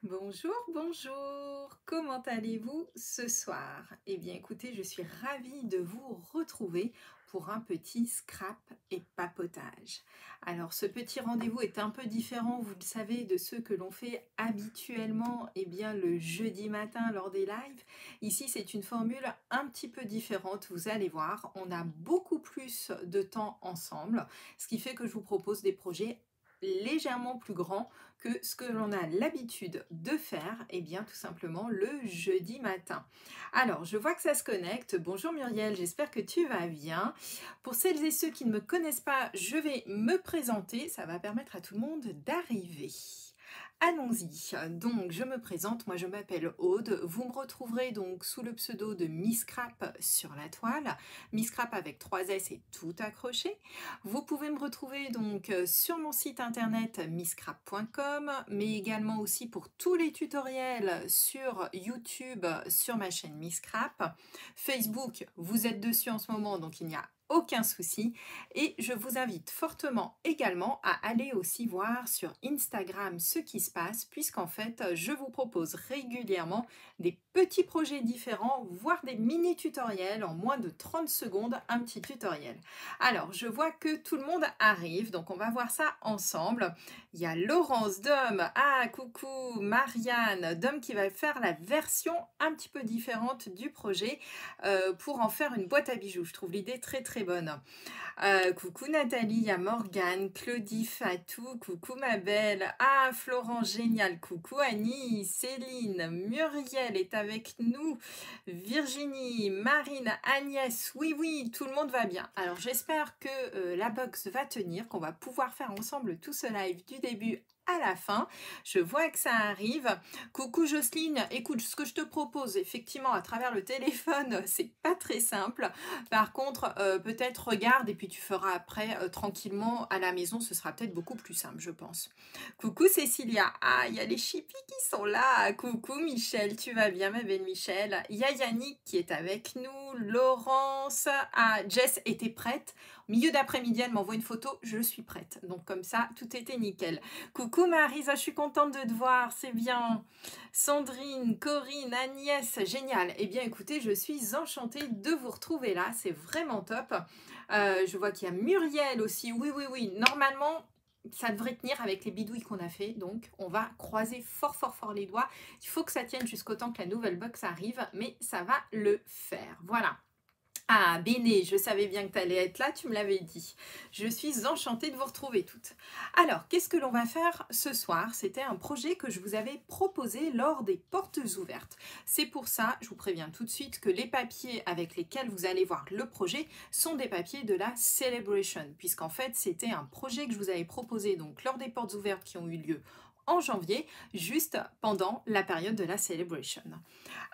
Bonjour, bonjour. Comment allez-vous ce soir? Eh bien, écoutez, je suis ravie de vous retrouver pour un petit scrap et papotage. Alors, ce petit rendez-vous est un peu différent, vous le savez, de ceux que l'on fait habituellement, eh bien, le jeudi matin lors des lives. Ici, c'est une formule un petit peu différente, vous allez voir. On a beaucoup plus de temps ensemble, ce qui fait que je vous propose des projets légèrement plus grands que ce que l'on a l'habitude de faire, et bien tout simplement le jeudi matin. Alors, je vois que ça se connecte. Bonjour Muriel, j'espère que tu vas bien. Pour celles et ceux qui ne me connaissent pas, je vais me présenter. Ça va permettre à tout le monde d'arriver. Allons-y. Donc, je me présente. Moi, je m'appelle Aude. Vous me retrouverez donc sous le pseudo de Miss Crap sur la toile. Miss Crap avec 3 S et tout accroché. Vous pouvez me retrouver donc sur mon site internet misscrap.com, mais également aussi pour tous les tutoriels sur YouTube, sur ma chaîne Miss Crap. Facebook, vous êtes dessus en ce moment, donc il n'y a aucun souci. Et je vous invite fortement également à aller aussi voir sur Instagram ce qui se passe, puisqu'en fait, je vous propose régulièrement des petits projets différents, voire des mini tutoriels en moins de 30 secondes, un petit tutoriel. Alors, je vois que tout le monde arrive, donc on va voir ça ensemble. Il y a Laurence Dom, ah coucou, Marianne Dom qui va faire la version un petit peu différente du projet pour en faire une boîte à bijoux. Je trouve l'idée très très bonne. Coucou Nathalie, il y a Morgane, Claudie, Fatou, coucou ma belle, ah Florent, génial, coucou Annie, Céline, Muriel est avec nous, Virginie, Marine, Agnès, oui oui, tout le monde va bien. Alors j'espère que la box va tenir, qu'on va pouvoir faire ensemble tout ce live du début à la fin. Je vois que ça arrive. Coucou Jocelyne, écoute, ce que je te propose, effectivement, à travers le téléphone, c'est pas très simple. Par contre, peut-être regarde et puis tu feras après tranquillement à la maison, ce sera peut-être beaucoup plus simple, je pense. Coucou Cécilia, ah, il y a les chippies qui sont là. Coucou Michel, tu vas bien ma belle Michel? Il y a Yannick qui est avec nous, Laurence, ah, Jess était prête. Au milieu d'après-midi, elle m'envoie une photo, je suis prête. Donc comme ça, tout était nickel. Coucou Marisa, je suis contente de te voir, c'est bien. Sandrine, Corinne, Agnès, génial. Eh bien écoutez, je suis enchantée de vous retrouver là, c'est vraiment top. Je vois qu'il y a Muriel aussi, oui, oui, oui. Normalement, ça devrait tenir avec les bidouilles qu'on a fait, donc on va croiser fort, fort, fort les doigts. Il faut que ça tienne jusqu'au temps que la nouvelle box arrive, mais ça va le faire. Voilà. Ah, Béné, je savais bien que tu allais être là, tu me l'avais dit. Je suis enchantée de vous retrouver toutes. Alors, qu'est-ce que l'on va faire ce soir? C'était un projet que je vous avais proposé lors des portes ouvertes. C'est pour ça, je vous préviens tout de suite, que les papiers avec lesquels vous allez voir le projet sont des papiers de la Celebration, puisqu'en fait, c'était un projet que je vous avais proposé donc lors des portes ouvertes qui ont eu lieu en janvier, juste pendant la période de la Celebration.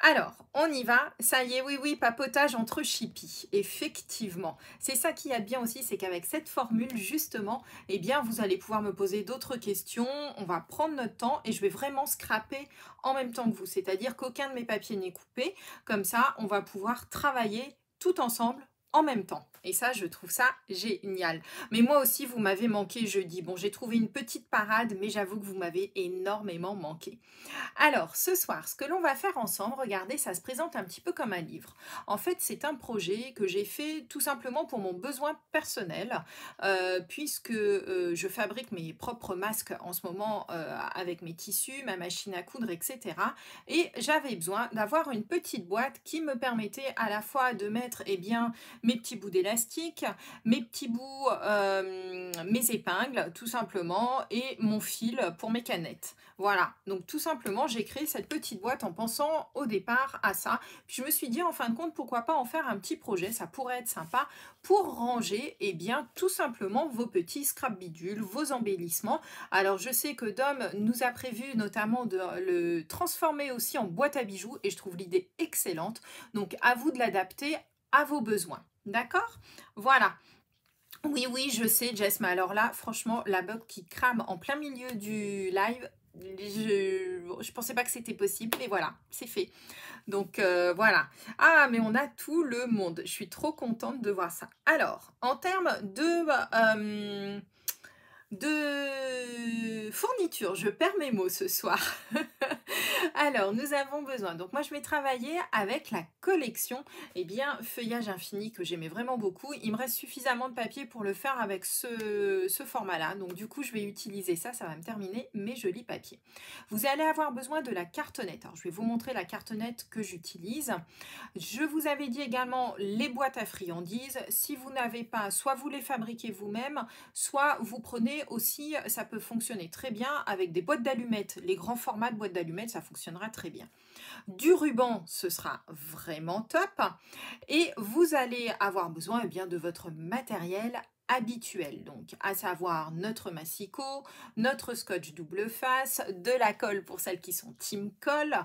Alors, on y va. Ça y est, oui, oui, papotage entre chippies. Effectivement. C'est ça qui est bien aussi, c'est qu'avec cette formule, justement, eh bien, vous allez pouvoir me poser d'autres questions. On va prendre notre temps et je vais vraiment scraper en même temps que vous. C'est-à-dire qu'aucun de mes papiers n'est coupé. Comme ça, on va pouvoir travailler tout ensemble en même temps. Et ça, je trouve ça génial. Mais moi aussi, vous m'avez manqué jeudi. Bon, j'ai trouvé une petite parade, mais j'avoue que vous m'avez énormément manqué. Alors, ce soir, ce que l'on va faire ensemble, regardez, ça se présente un petit peu comme un livre. En fait, c'est un projet que j'ai fait tout simplement pour mon besoin personnel, puisque je fabrique mes propres masques en ce moment avec mes tissus, ma machine à coudre, etc. Et j'avais besoin d'avoir une petite boîte qui me permettait à la fois de mettre eh bien, mes petits bouts d'élastique, mes petits bouts, mes épingles, tout simplement, et mon fil pour mes canettes. Voilà, donc tout simplement, j'ai créé cette petite boîte en pensant au départ à ça. Puis je me suis dit, en fin de compte, pourquoi pas en faire un petit projet, ça pourrait être sympa pour ranger, eh bien, tout simplement vos petits scrap bidules, vos embellissements. Alors, je sais que Dom nous a prévu notamment de le transformer aussi en boîte à bijoux et je trouve l'idée excellente. Donc, à vous de l'adapter à vos besoins. D'accord? Voilà. Oui, oui, je sais, Jess, mais alors là, franchement, la bug qui crame en plein milieu du live, je pensais pas que c'était possible, mais voilà, c'est fait. Donc voilà. Ah, mais on a tout le monde. Je suis trop contente de voir ça. Alors, en termes de de fourniture. Je perds mes mots ce soir. Alors, nous avons besoin. Donc, moi, je vais travailler avec la collection, eh bien, Feuillage Infini, que j'aimais vraiment beaucoup. Il me reste suffisamment de papier pour le faire avec ce format-là. Donc, du coup, je vais utiliser ça. Ça va me terminer mes jolis papiers. Vous allez avoir besoin de la cartonnette. Alors, je vais vous montrer la cartonnette que j'utilise. Je vous avais dit également les boîtes à friandises. Si vous n'avez pas, soit vous les fabriquez vous-même, soit vous prenez aussi, ça peut fonctionner très bien avec des boîtes d'allumettes. Les grands formats de boîtes d'allumettes, ça fonctionnera très bien. Du ruban, ce sera vraiment top. Et vous allez avoir besoin bien de votre matériel habituel, donc à savoir notre massicot, notre scotch double face, de la colle pour celles qui sont team colle,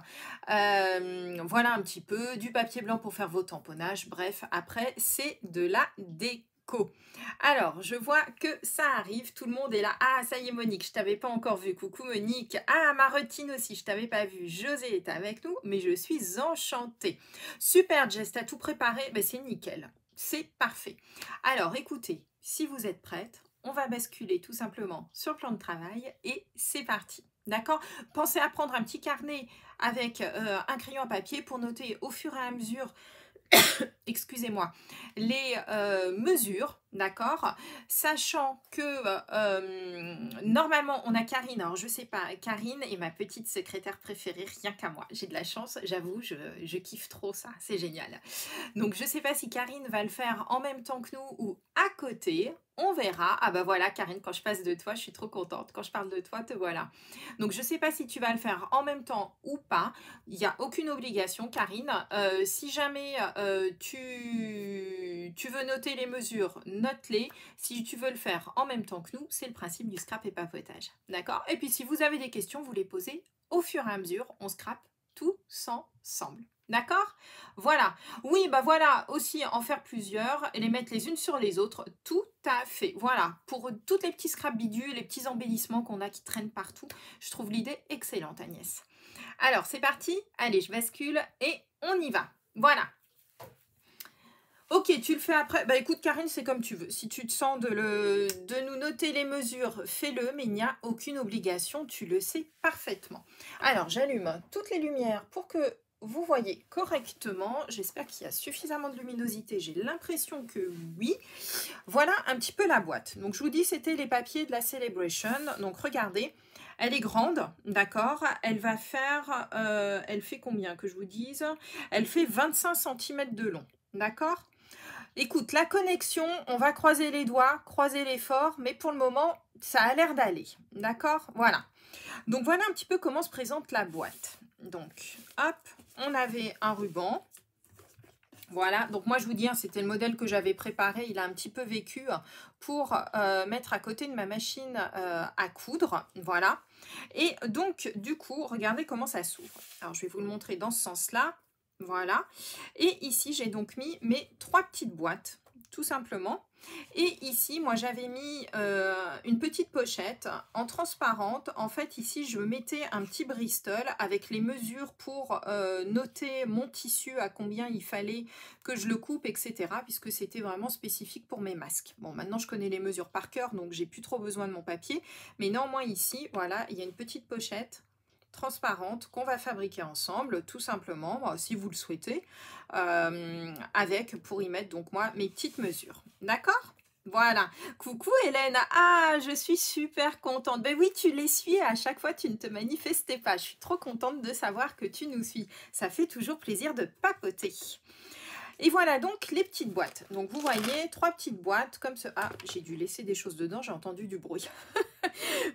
voilà un petit peu, du papier blanc pour faire vos tamponnages, bref, après c'est de la déco. Alors, je vois que ça arrive, tout le monde est là. Ah, ça y est Monique, je t'avais pas encore vu. Coucou Monique. Ah, Marotine aussi, je t'avais pas vu. José est avec nous, mais je suis enchantée. Super Jess, t'as tout préparé? Ben, c'est nickel, c'est parfait. Alors, écoutez, si vous êtes prête, on va basculer tout simplement sur le plan de travail et c'est parti. D'accord? Pensez à prendre un petit carnet avec un crayon à papier pour noter au fur et à mesure excusez-moi, les mesures, d'accord, sachant que normalement on a Karine, alors je sais pas, Karine est ma petite secrétaire préférée, rien qu'à moi, j'ai de la chance, j'avoue, je kiffe trop ça, c'est génial. Donc je sais pas si Karine va le faire en même temps que nous ou à côté, on verra. Ah bah voilà Karine, quand je passe de toi, je suis trop contente, quand je parle de toi, te voilà. Donc je sais pas si tu vas le faire en même temps ou pas, il n'y a aucune obligation Karine. Si jamais tu veux noter les mesures, note-les. Si tu veux le faire en même temps que nous, c'est le principe du scrap et papotage. D'accord? Et puis si vous avez des questions, vous les posez au fur et à mesure, on scrape tous ensemble. D'accord? Voilà. Oui, bah voilà, aussi en faire plusieurs et les mettre les unes sur les autres. Tout à fait. Voilà. Pour toutes les petits scraps bidules, les petits embellissements qu'on a qui traînent partout, je trouve l'idée excellente, Agnès. Alors, c'est parti. Allez, je bascule et on y va. Voilà. Ok, tu le fais après. Bah écoute, Karine, c'est comme tu veux. Si tu te sens de nous noter les mesures, fais-le, mais il n'y a aucune obligation, tu le sais parfaitement. Alors, j'allume toutes les lumières pour que vous voyez correctement. J'espère qu'il y a suffisamment de luminosité. J'ai l'impression que oui. Voilà un petit peu la boîte. Donc, je vous dis, c'était les papiers de la Celebration. Donc, regardez. Elle est grande, d'accord. Elle va faire, elle fait combien que je vous dise? Elle fait 25 cm de long, d'accord. Écoute, la connexion, on va croiser les doigts, croiser l'effort, mais pour le moment, ça a l'air d'aller, d'accord. Voilà. Donc, voilà un petit peu comment se présente la boîte. Donc, hop, on avait un ruban. Voilà, donc moi je vous dis, hein, c'était le modèle que j'avais préparé, il a un petit peu vécu pour mettre à côté de ma machine à coudre, voilà. Et donc du coup, regardez comment ça s'ouvre. Alors je vais vous le montrer dans ce sens-là, voilà. Et ici j'ai donc mis mes 3 petites boîtes, tout simplement. Et ici, moi j'avais mis une petite pochette en transparente. En fait, ici, je mettais un petit Bristol avec les mesures pour noter mon tissu, à combien il fallait que je le coupe, etc. Puisque c'était vraiment spécifique pour mes masques. Bon, maintenant je connais les mesures par cœur, donc j'ai plus trop besoin de mon papier. Mais néanmoins ici, voilà, il y a une petite pochette transparente qu'on va fabriquer ensemble, tout simplement, si vous le souhaitez, avec, pour y mettre donc moi mes petites mesures. D'accord? Voilà. Coucou Hélène. Ah, je suis super contente. Ben oui, tu les suis. À chaque fois, tu ne te manifestais pas. Je suis trop contente de savoir que tu nous suis. Ça fait toujours plaisir de papoter. Et voilà donc les petites boîtes. Donc vous voyez, 3 petites boîtes comme ça. Ah, j'ai dû laisser des choses dedans, j'ai entendu du bruit.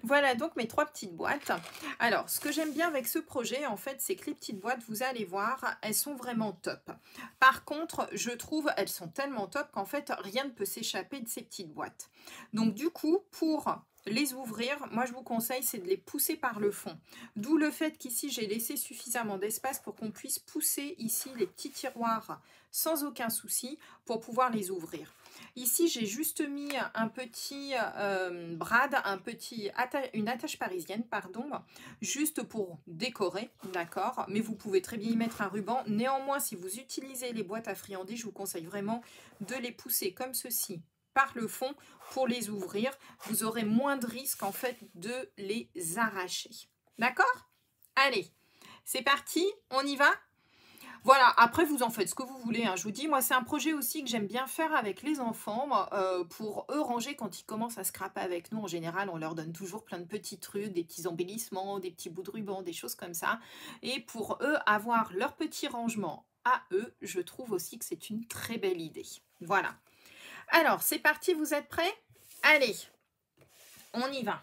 Voilà donc mes 3 petites boîtes. Alors, ce que j'aime bien avec ce projet, en fait, c'est que les petites boîtes, vous allez voir, elles sont vraiment top. Par contre, je trouve, elles sont tellement top qu'en fait, rien ne peut s'échapper de ces petites boîtes. Donc du coup, pour les ouvrir, moi je vous conseille, c'est de les pousser par le fond. D'où le fait qu'ici, j'ai laissé suffisamment d'espace pour qu'on puisse pousser ici les petits tiroirs sans aucun souci pour pouvoir les ouvrir. Ici, j'ai juste mis un petit brad, une attache parisienne, pardon, juste pour décorer, d'accord. Mais vous pouvez très bien y mettre un ruban. Néanmoins, si vous utilisez les boîtes à friandises, je vous conseille vraiment de les pousser comme ceci par le fond pour les ouvrir. Vous aurez moins de risques en fait de les arracher. D'accord? Allez, c'est parti, on y va? Voilà, après vous en faites ce que vous voulez, hein. Je vous dis, moi c'est un projet aussi que j'aime bien faire avec les enfants, pour eux ranger quand ils commencent à scraper avec nous. En général, on leur donne toujours plein de petits trucs, des petits embellissements, des petits bouts de ruban, des choses comme ça. Et pour eux, avoir leur petit rangement à eux, je trouve aussi que c'est une très belle idée. Voilà. Alors, c'est parti, vous êtes prêts? Allez, on y va.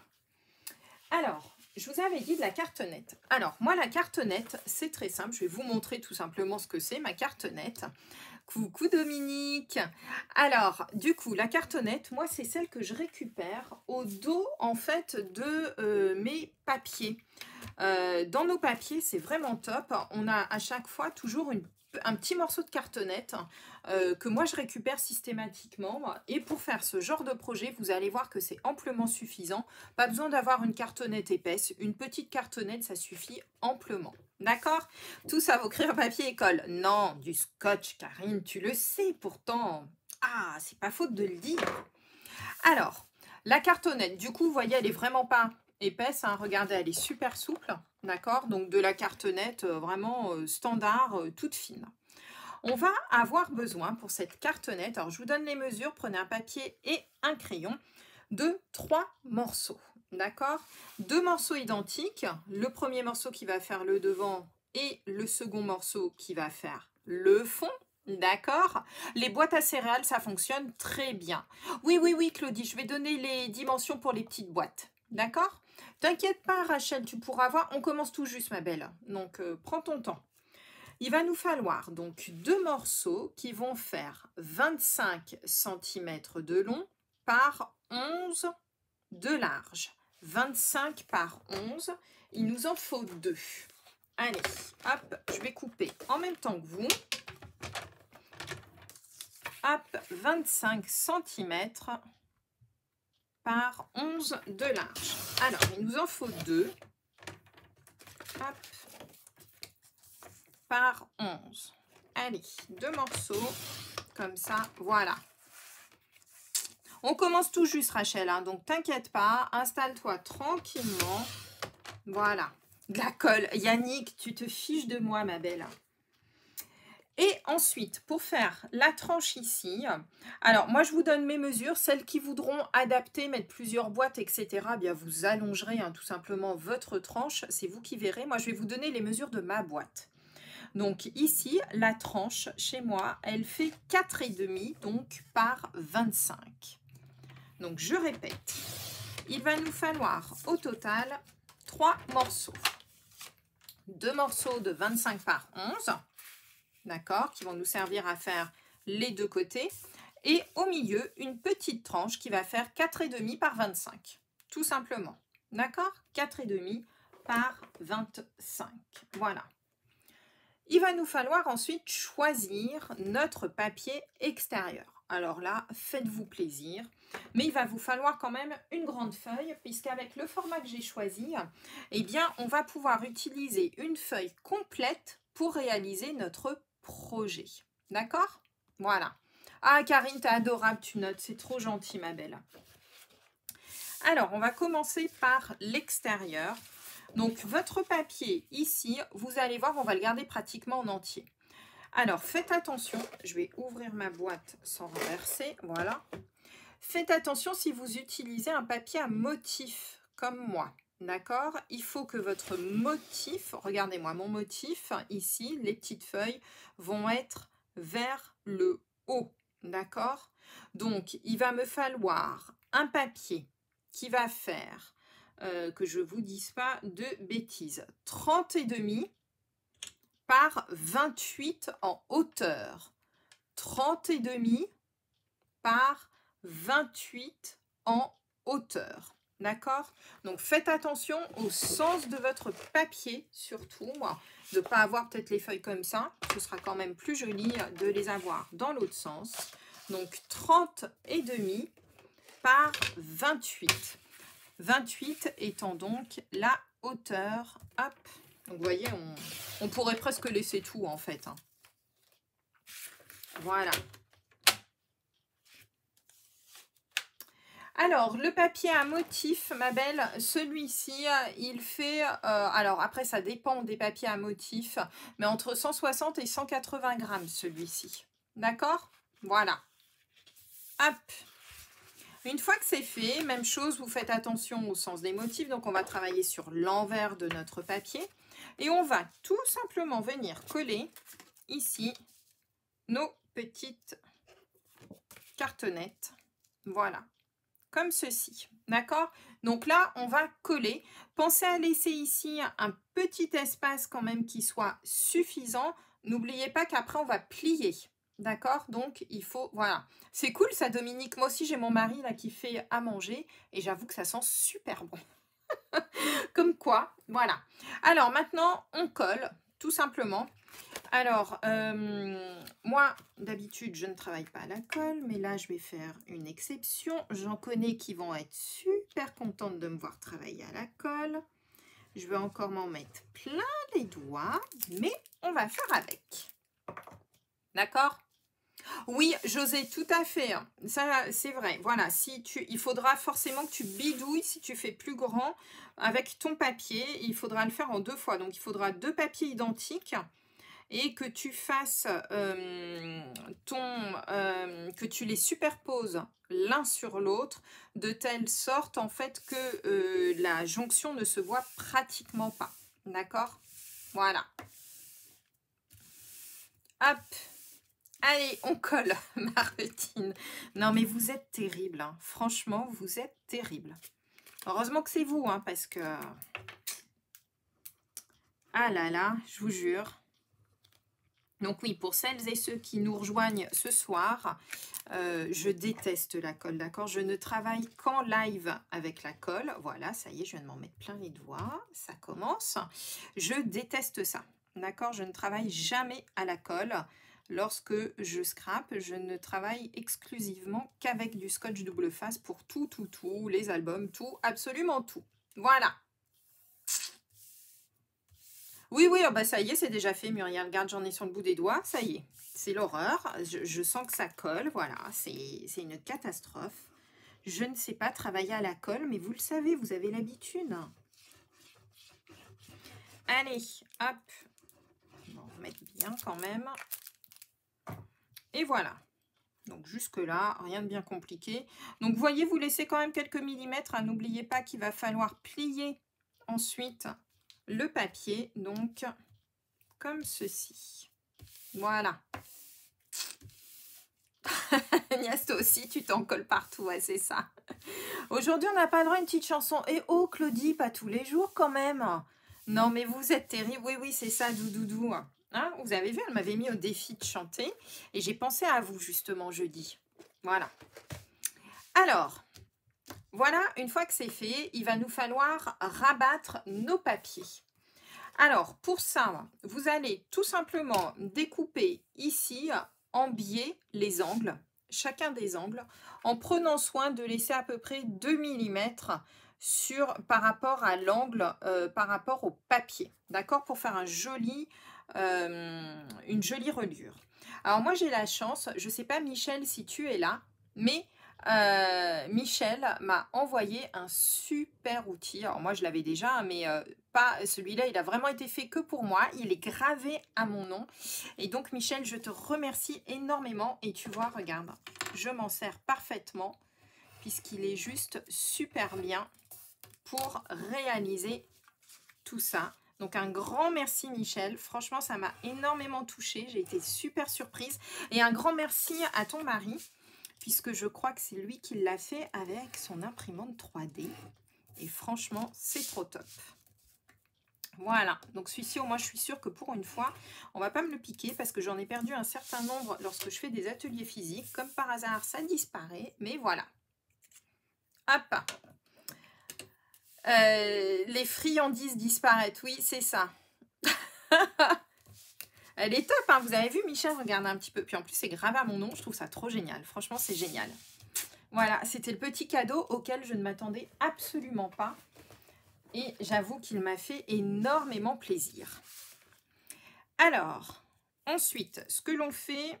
Alors, je vous avais dit de la cartonnette. Alors, moi, la cartonnette, c'est très simple. Je vais vous montrer tout simplement ce que c'est, ma cartonnette. Coucou Dominique. Alors, du coup, la cartonnette, moi, c'est celle que je récupère au dos, en fait, de mes papiers. Dans nos papiers, c'est vraiment top. On a à chaque fois toujours un petit morceau de cartonnette que moi je récupère systématiquement. Et pour faire ce genre de projet, vous allez voir que c'est amplement suffisant. Pas besoin d'avoir une cartonnette épaisse. Une petite cartonnette, ça suffit amplement. D'accord? Tout ça, vos crayons papier école. Non, du scotch, Karine, tu le sais pourtant. Ah, c'est pas faute de le dire. Alors, la cartonnette, du coup, vous voyez, elle est vraiment pas épaisse, hein. Regardez, elle est super souple, d'accord? Donc de la cartonnette vraiment standard, toute fine. On va avoir besoin pour cette cartonnette, alors je vous donne les mesures, prenez un papier et un crayon, de 3 morceaux, d'accord? 2 morceaux identiques, le premier morceau qui va faire le devant et le second morceau qui va faire le fond. D'accord? Les boîtes à céréales, ça fonctionne très bien. Oui, oui, oui, Claudie, je vais donner les dimensions pour les petites boîtes. D'accord? T'inquiète pas, Rachel, tu pourras voir. On commence tout juste, ma belle. Donc, prends ton temps. Il va nous falloir donc 2 morceaux qui vont faire 25 cm de long par 11 de large. 25 par 11, il nous en faut 2. Allez, hop, je vais couper en même temps que vous. Hop, 25 cm par 11 de large. Alors, il nous en faut 2. Hop, par 11. Allez, 2 morceaux, comme ça, voilà. On commence tout juste, Rachel, hein, donc t'inquiète pas, installe-toi tranquillement. Voilà, de la colle. Yannick, tu te fiches de moi, ma belle. Et ensuite, pour faire la tranche ici, alors moi je vous donne mes mesures, celles qui voudront adapter, mettre plusieurs boîtes, etc., bien vous allongerez tout simplement votre tranche, c'est vous qui verrez. Moi je vais vous donner les mesures de ma boîte. Donc ici, la tranche, chez moi, elle fait 4,5, donc par 25. Donc je répète, il va nous falloir au total 3 morceaux. 2 morceaux de 25 par 11. D'accord, qui vont nous servir à faire les deux côtés. Et au milieu, une petite tranche qui va faire 4,5 par 25. Tout simplement. D'accord? 4,5 par 25. Voilà. Il va nous falloir ensuite choisir notre papier extérieur. Alors là, faites-vous plaisir. Mais il va vous falloir quand même une grande feuille, puisqu'avec le format que j'ai choisi, eh bien, on va pouvoir utiliser une feuille complète pour réaliser notre projet. D'accord? Voilà. Ah, Karine, t'es adorable, tu notes. C'est trop gentil, ma belle. Alors, on va commencer par l'extérieur. Donc, votre papier ici, vous allez voir, on va le garder pratiquement en entier. Alors, faites attention. Je vais ouvrir ma boîte sans renverser. Voilà. Faites attention si vous utilisez un papier à motif, comme moi. D'accord? Il faut que votre motif, regardez-moi mon motif, ici, les petites feuilles vont être vers le haut. D'accord? Donc, il va me falloir un papier qui va faire, que je ne vous dise pas de bêtises, 30,5 par 28 en hauteur. 30,5 par 28 en hauteur. D'accord? Donc, faites attention au sens de votre papier, surtout, de ne pas avoir peut-être les feuilles comme ça. Ce sera quand même plus joli de les avoir dans l'autre sens. Donc, 30,5 par 28. 28 étant donc la hauteur. Hop. Donc, vous voyez, on pourrait presque laisser tout, en fait. Hein. Voilà. Alors, le papier à motif, ma belle, celui-ci, il fait... alors, après, ça dépend des papiers à motif, mais entre 160 et 180 grammes, celui-ci. D'accord? Voilà. Hop. Une fois que c'est fait, même chose, vous faites attention au sens des motifs. Donc, on va travailler sur l'envers de notre papier. Et on va tout simplement venir coller ici nos petites cartonnettes. Voilà. Comme ceci, d'accord? Donc là, on va coller. Pensez à laisser ici un petit espace quand même qui soit suffisant. N'oubliez pas qu'après, on va plier, d'accord? Donc, il faut, voilà. C'est cool ça, Dominique. Moi aussi, j'ai mon mari là qui fait à manger et j'avoue que ça sent super bon. Comme quoi, voilà. Alors, maintenant, on colle, tout simplement. Alors, moi, d'habitude, je ne travaille pas à la colle, mais là, je vais faire une exception. J'en connais qui vont être super contentes de me voir travailler à la colle. Je vais encore m'en mettre plein les doigts, mais on va faire avec. D'accord? Oui, José, tout à fait. Ça, c'est vrai. Voilà, il faudra forcément que tu bidouilles si tu fais plus grand avec ton papier. Il faudra le faire en 2 fois. Donc, il faudra 2 papiers identiques. Et que tu fasses que tu les superposes l'un sur l'autre de telle sorte en fait que la jonction ne se voit pratiquement pas. D'accord? Voilà. Hop. Allez, on colle, Martine. Non, mais vous êtes terrible. Hein. Franchement, vous êtes terrible. Heureusement que c'est vous, hein, parce que... Ah là là, je vous jure. Donc oui, pour celles et ceux qui nous rejoignent ce soir, je déteste la colle, d'accord? Je ne travaille qu'en live avec la colle. Voilà, ça y est, je viens de m'en mettre plein les doigts. Ça commence. Je déteste ça, d'accord? Je ne travaille jamais à la colle. Lorsque je scrape, je ne travaille exclusivement qu'avec du scotch double face pour tout, les albums, tout, absolument tout. Voilà. Oui, oui, oh bah ça y est, c'est déjà fait, Muriel. Regarde, j'en ai sur le bout des doigts. Ça y est, c'est l'horreur. Je sens que ça colle. Voilà, c'est une catastrophe. Je ne sais pas travailler à la colle, mais vous le savez, vous avez l'habitude. Allez, hop. On va en remettre bien quand même. Et voilà. Donc jusque-là, rien de bien compliqué. Donc vous voyez, vous laissez quand même quelques millimètres. Hein. N'oubliez pas qu'il va falloir plier ensuite le papier. Donc, comme ceci. Voilà. Agnès, toi aussi, tu t'en colles partout, ouais, c'est ça. Aujourd'hui, on n'a pas le droit à une petite chanson. Et oh, Claudie, pas tous les jours quand même. Non, mais vous êtes terrible. Oui, oui, c'est ça, doudoudou. Hein, vous avez vu, elle m'avait mis au défi de chanter. Et j'ai pensé à vous, justement, jeudi. Voilà. Alors, voilà, une fois que c'est fait, il va nous falloir rabattre nos papiers. Alors, pour ça, vous allez tout simplement découper ici en biais les angles, chacun des angles, en prenant soin de laisser à peu près 2 mm par rapport à l'angle, par rapport au papier, d'accord? Pour faire une jolie reliure. Alors moi j'ai la chance, je ne sais pas Michel si tu es là, mais Michel m'a envoyé un super outil. Alors moi je l'avais déjà, mais pas celui-là, il a vraiment été fait que pour moi. Il est gravé à mon nom. Et donc Michel, je te remercie énormément. Et tu vois, regarde, je m'en sers parfaitement puisqu'il est juste super bien pour réaliser tout ça. Donc un grand merci Michel, franchement ça m'a énormément touchée, j'ai été super surprise. Et un grand merci à ton mari, puisque je crois que c'est lui qui l'a fait avec son imprimante 3D. Et franchement, c'est trop top. Voilà, donc celui-ci, au moins, je suis sûre que pour une fois, on va pas me le piquer parce que j'en ai perdu un certain nombre lorsque je fais des ateliers physiques. Comme par hasard, ça disparaît, mais voilà. Hop. Les friandises disparaissent, oui, c'est ça. Elle est top, hein. Vous avez vu, Michel, regardez un petit peu. Puis en plus, c'est gravé à mon nom, je trouve ça trop génial. Franchement, c'est génial. Voilà, c'était le petit cadeau auquel je ne m'attendais absolument pas. Et j'avoue qu'il m'a fait énormément plaisir. Alors, ensuite, ce que l'on fait,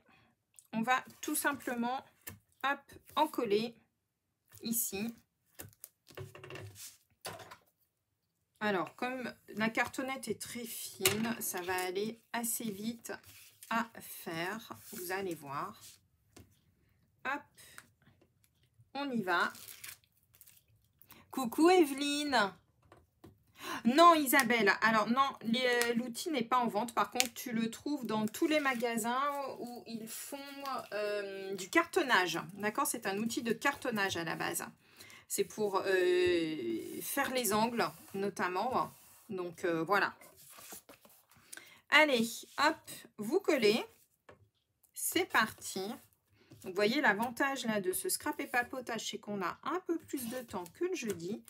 on va tout simplement, hop, en coller ici. Alors, comme la cartonnette est très fine, ça va aller assez vite à faire. Vous allez voir. Hop, on y va. Coucou Evelyne. Non Isabelle, alors non, l'outil n'est pas en vente. Par contre, tu le trouves dans tous les magasins où ils font du cartonnage. D'accord, c'est un outil de cartonnage à la base. C'est pour faire les angles, notamment. Donc, voilà. Allez, hop, vous collez. C'est parti. Vous voyez, l'avantage là de ce scrap et papotage, c'est qu'on a un peu plus de temps que le jeudi.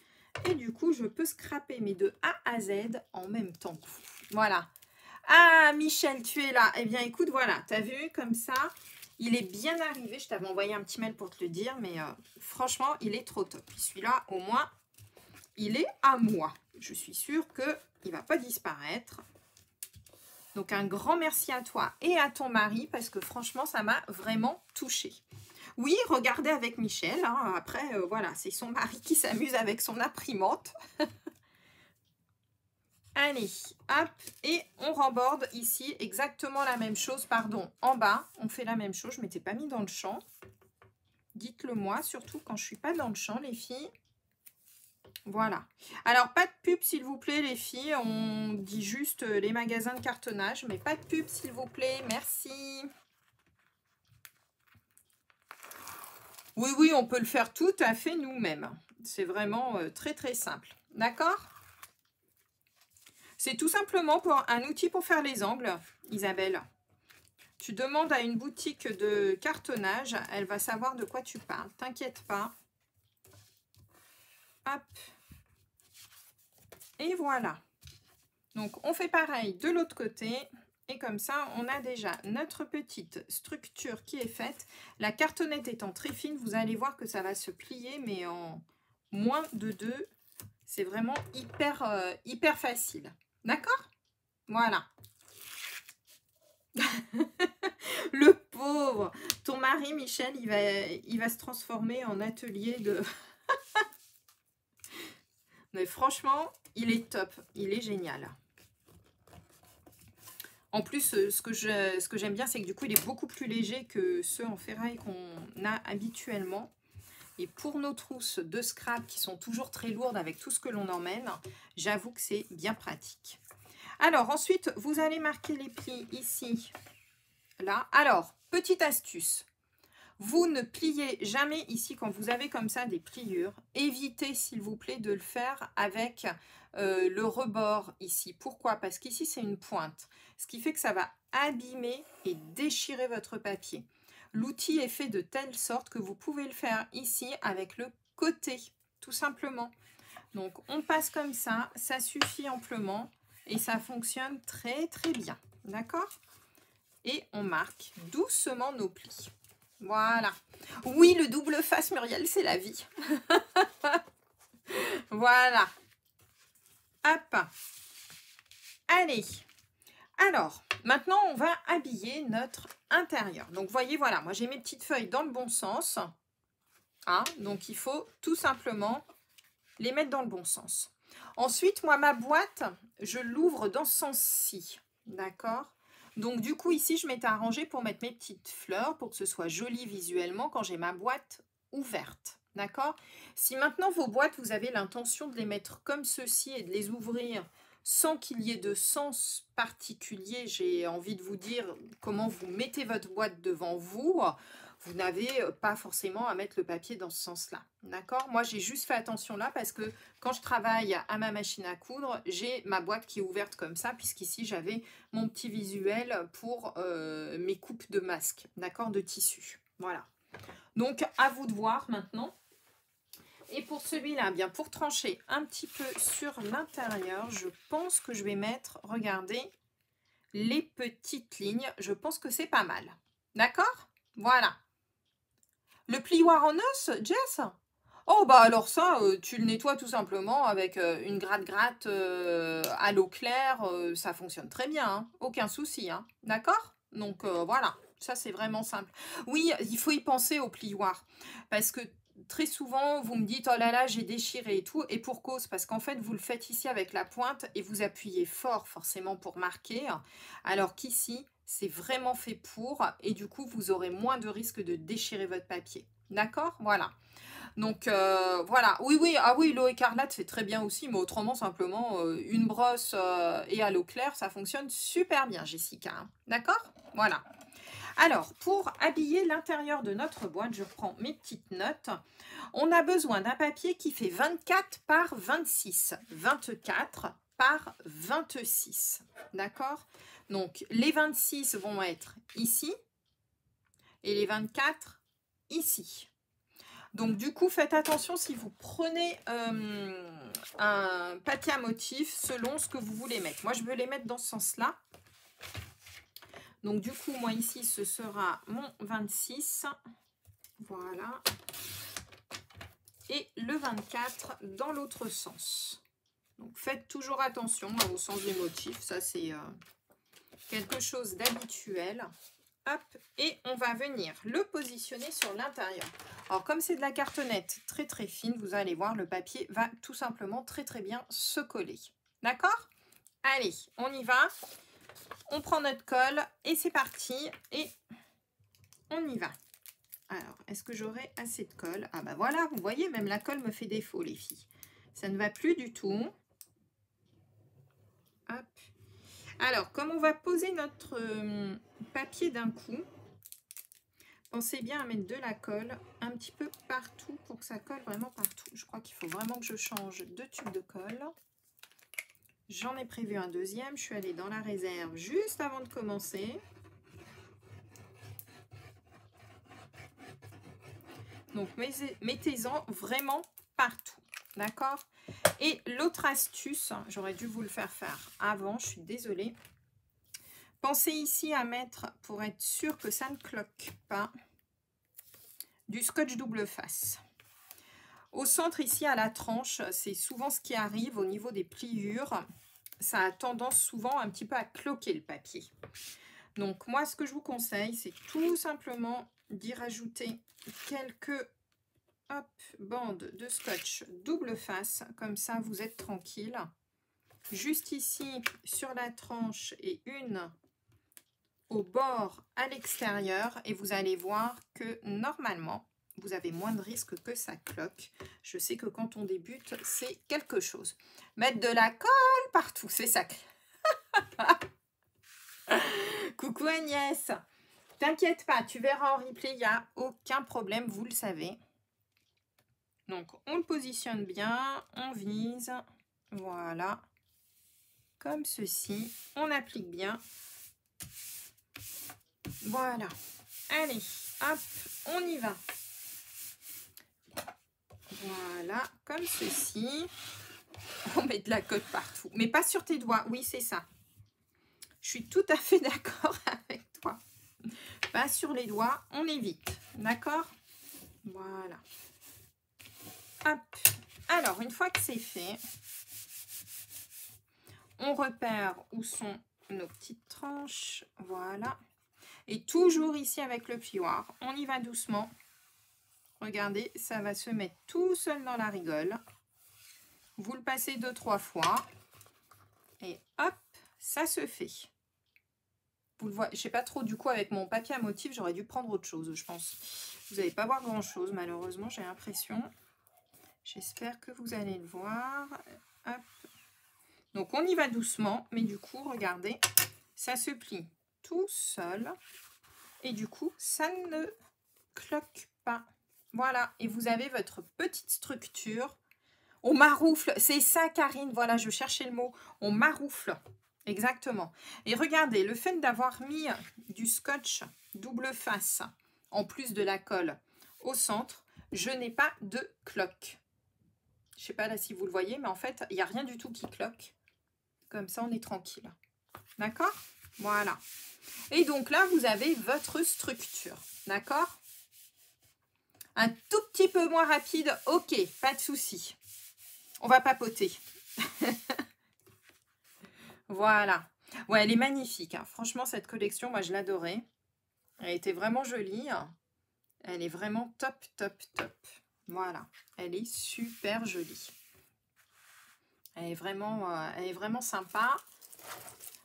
Et du coup, je peux scraper mes de A à Z en même temps que vous. Voilà. Ah, Michel, tu es là. Eh bien, écoute, voilà. Tu as vu, comme ça, il est bien arrivé. Je t'avais envoyé un petit mail pour te le dire, mais franchement, il est trop top. Celui-là, au moins, il est à moi. Je suis sûre qu'il ne va pas disparaître. Donc, un grand merci à toi et à ton mari parce que franchement, ça m'a vraiment touchée. Oui, regardez avec Michel. Hein. Après, voilà, c'est son mari qui s'amuse avec son imprimante. Allez, hop, et on remborde ici exactement la même chose. Pardon, en bas, on fait la même chose. Je ne m'étais pas mis dans le champ. Dites-le moi, surtout quand je ne suis pas dans le champ, les filles. Voilà. Alors, pas de pub, s'il vous plaît, les filles. On dit juste les magasins de cartonnage, mais pas de pub, s'il vous plaît. Merci. Oui, oui, on peut le faire tout à fait nous-mêmes. C'est vraiment très, très simple. D'accord ? C'est tout simplement pour un outil pour faire les angles, Isabelle. Tu demandes à une boutique de cartonnage, elle va savoir de quoi tu parles. T'inquiète pas. Hop. Et voilà. Donc, on fait pareil de l'autre côté. Et comme ça, on a déjà notre petite structure qui est faite. La cartonnette étant très fine, vous allez voir que ça va se plier, mais en moins de 2. C'est vraiment hyper facile. D'accord ? Voilà. Le pauvre. Ton mari, Michel, il va se transformer en atelier de... Mais franchement, il est top. Il est génial. En plus, ce que j'aime bien, c'est que du coup, il est beaucoup plus léger que ceux en ferraille qu'on a habituellement. Et pour nos trousses de scrap qui sont toujours très lourdes avec tout ce que l'on emmène, j'avoue que c'est bien pratique. Alors, ensuite, vous allez marquer les plis ici, là. Alors, petite astuce. Vous ne pliez jamais ici quand vous avez comme ça des pliures. Évitez, s'il vous plaît, de le faire avec le rebord ici. Pourquoi? Parce qu'ici, c'est une pointe. Ce qui fait que ça va abîmer et déchirer votre papier. L'outil est fait de telle sorte que vous pouvez le faire ici avec le côté, tout simplement. Donc, on passe comme ça. Ça suffit amplement et ça fonctionne très, très bien. D'accord? Et on marque doucement nos plis. Voilà. Oui, le double face, Muriel, c'est la vie. Voilà. Hop. Allez. Alors, maintenant, on va habiller notre intérieur. Donc, vous voyez, voilà, moi, j'ai mes petites feuilles dans le bon sens. Hein, donc, il faut tout simplement les mettre dans le bon sens. Ensuite, moi, ma boîte, je l'ouvre dans ce sens-ci. D'accord ? Donc, du coup, ici, je m'étais arrangée pour mettre mes petites fleurs pour que ce soit joli visuellement quand j'ai ma boîte ouverte. D'accord? Si maintenant, vos boîtes, vous avez l'intention de les mettre comme ceci et de les ouvrir sans qu'il y ait de sens particulier, j'ai envie de vous dire comment vous mettez votre boîte devant vous. Vous n'avez pas forcément à mettre le papier dans ce sens-là. D'accord? Moi, j'ai juste fait attention là parce que quand je travaille à ma machine à coudre, j'ai ma boîte qui est ouverte comme ça, puisqu'ici, j'avais mon petit visuel pour mes coupes de masques, d'accord, de tissu. Voilà. Donc, à vous de voir maintenant. Et pour celui-là, bien pour trancher un petit peu sur l'intérieur, je pense que je vais mettre, regardez, les petites lignes. Je pense que c'est pas mal. D'accord? Voilà. Le plioir en os, Jess? Oh, bah alors ça, tu le nettoies tout simplement avec une gratte-gratte à l'eau claire. Ça fonctionne très bien, hein. Aucun souci, hein. D'accord? Donc, voilà. Ça, c'est vraiment simple. Oui, il faut y penser au plioir. Parce que très souvent, vous me dites, oh là là, j'ai déchiré et tout, et pour cause, parce qu'en fait, vous le faites ici avec la pointe et vous appuyez fort, forcément, pour marquer, alors qu'ici, c'est vraiment fait pour, et du coup, vous aurez moins de risque de déchirer votre papier. D'accord? Voilà. Donc, voilà. Oui, oui, ah oui, l'eau écarlate, c'est très bien aussi, mais autrement, simplement, une brosse et à l'eau claire, ça fonctionne super bien, Jessica. Hein. D'accord? Voilà. Alors, pour habiller l'intérieur de notre boîte, je reprends mes petites notes. On a besoin d'un papier qui fait 24 par 26, 24 par 26. D'accord? Donc, les 26 vont être ici et les 24 ici. Donc, du coup, faites attention si vous prenez un papier à motif selon ce que vous voulez mettre. Moi, je veux les mettre dans ce sens-là. Donc, du coup, moi, ici, ce sera mon 26. Voilà. Et le 24 dans l'autre sens. Donc, faites toujours attention au sens du motif. Ça, c'est quelque chose d'habituel. Hop. Et on va venir le positionner sur l'intérieur. Alors, comme c'est de la cartonnette très, très fine, vous allez voir, le papier va tout simplement très, très bien se coller. D'accord? Allez, on y va. On prend notre colle et c'est parti. Et on y va. Alors, est-ce que j'aurai assez de colle? Ah bah voilà, vous voyez, même la colle me fait défaut, les filles. Ça ne va plus du tout. Hop. Alors, comme on va poser notre papier d'un coup, pensez bien à mettre de la colle un petit peu partout pour que ça colle vraiment partout. Je crois qu'il faut vraiment que je change de tube de colle. J'en ai prévu un deuxième. Je suis allée dans la réserve juste avant de commencer. Donc, mettez-en vraiment partout. D'accord? Et l'autre astuce, j'aurais dû vous le faire avant, je suis désolée. Pensez ici à mettre, pour être sûr que ça ne cloque pas, du scotch double face. Au centre, ici, à la tranche, c'est souvent ce qui arrive au niveau des pliures. Ça a tendance souvent un petit peu à cloquer le papier. Donc, moi, ce que je vous conseille, c'est tout simplement d'y rajouter quelques bandes de scotch double face. Comme ça, vous êtes tranquille. Juste ici, sur la tranche et une au bord à l'extérieur. Et vous allez voir que normalement, vous avez moins de risques que ça cloque. Je sais que quand on débute, c'est quelque chose. Mettre de la colle partout, c'est sacré. Coucou Agnès. T'inquiète pas, tu verras en replay, il n'y a aucun problème, vous le savez. Donc, on le positionne bien, on vise, voilà, comme ceci. On applique bien. Voilà. Allez, hop, on y va. Voilà, comme ceci. On met de la colle partout, mais pas sur tes doigts. Oui, c'est ça. Je suis tout à fait d'accord avec toi. Pas sur les doigts, on évite. D'accord? Voilà. Hop. Alors, une fois que c'est fait, on repère où sont nos petites tranches. Voilà. Et toujours ici avec le plioir. On y va doucement. Regardez, ça va se mettre tout seul dans la rigole. Vous le passez 2-3 fois. Et hop, ça se fait. Vous le voyez, je sais pas trop, du coup, avec mon papier à motif, j'aurais dû prendre autre chose, je pense. Vous n'allez pas voir grand-chose, malheureusement, j'ai l'impression. J'espère que vous allez le voir. Hop. Donc, on y va doucement, mais du coup, regardez, ça se plie tout seul. Et du coup, ça ne cloque pas. Voilà, et vous avez votre petite structure. On maroufle, c'est ça Karine, voilà, je cherchais le mot. On maroufle, exactement. Et regardez, le fait d'avoir mis du scotch double face, en plus de la colle au centre, je n'ai pas de cloque. Je ne sais pas là si vous le voyez, mais en fait, il n'y a rien du tout qui cloque. Comme ça, on est tranquille. D'accord? Voilà. Et donc là, vous avez votre structure. D'accord? Un tout petit peu moins rapide, ok, pas de souci. On va papoter. Voilà. Ouais, elle est magnifique. Hein. Franchement, cette collection, moi, je l'adorais. Elle était vraiment jolie. Elle est vraiment top, top, top. Voilà, elle est super jolie. Elle est vraiment sympa.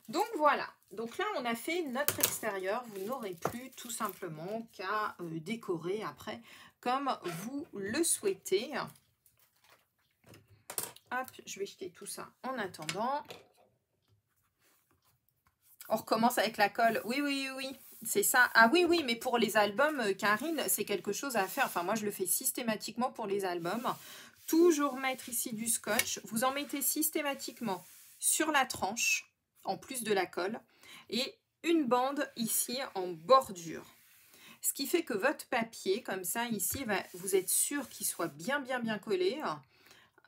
Donc voilà, donc là on a fait notre extérieur. Vous n'aurez plus tout simplement qu'à décorer après comme vous le souhaitez. Hop, je vais jeter tout ça en attendant. On recommence avec la colle. Oui, oui, oui, oui. C'est ça. Ah oui, oui, mais pour les albums, Karine, c'est quelque chose à faire. Enfin, moi, je le fais systématiquement pour les albums. Toujours mettre ici du scotch. Vous en mettez systématiquement sur la tranche, en plus de la colle. Et une bande ici en bordure. Ce qui fait que votre papier, comme ça, ici, vous êtes sûr qu'il soit bien, bien, bien collé.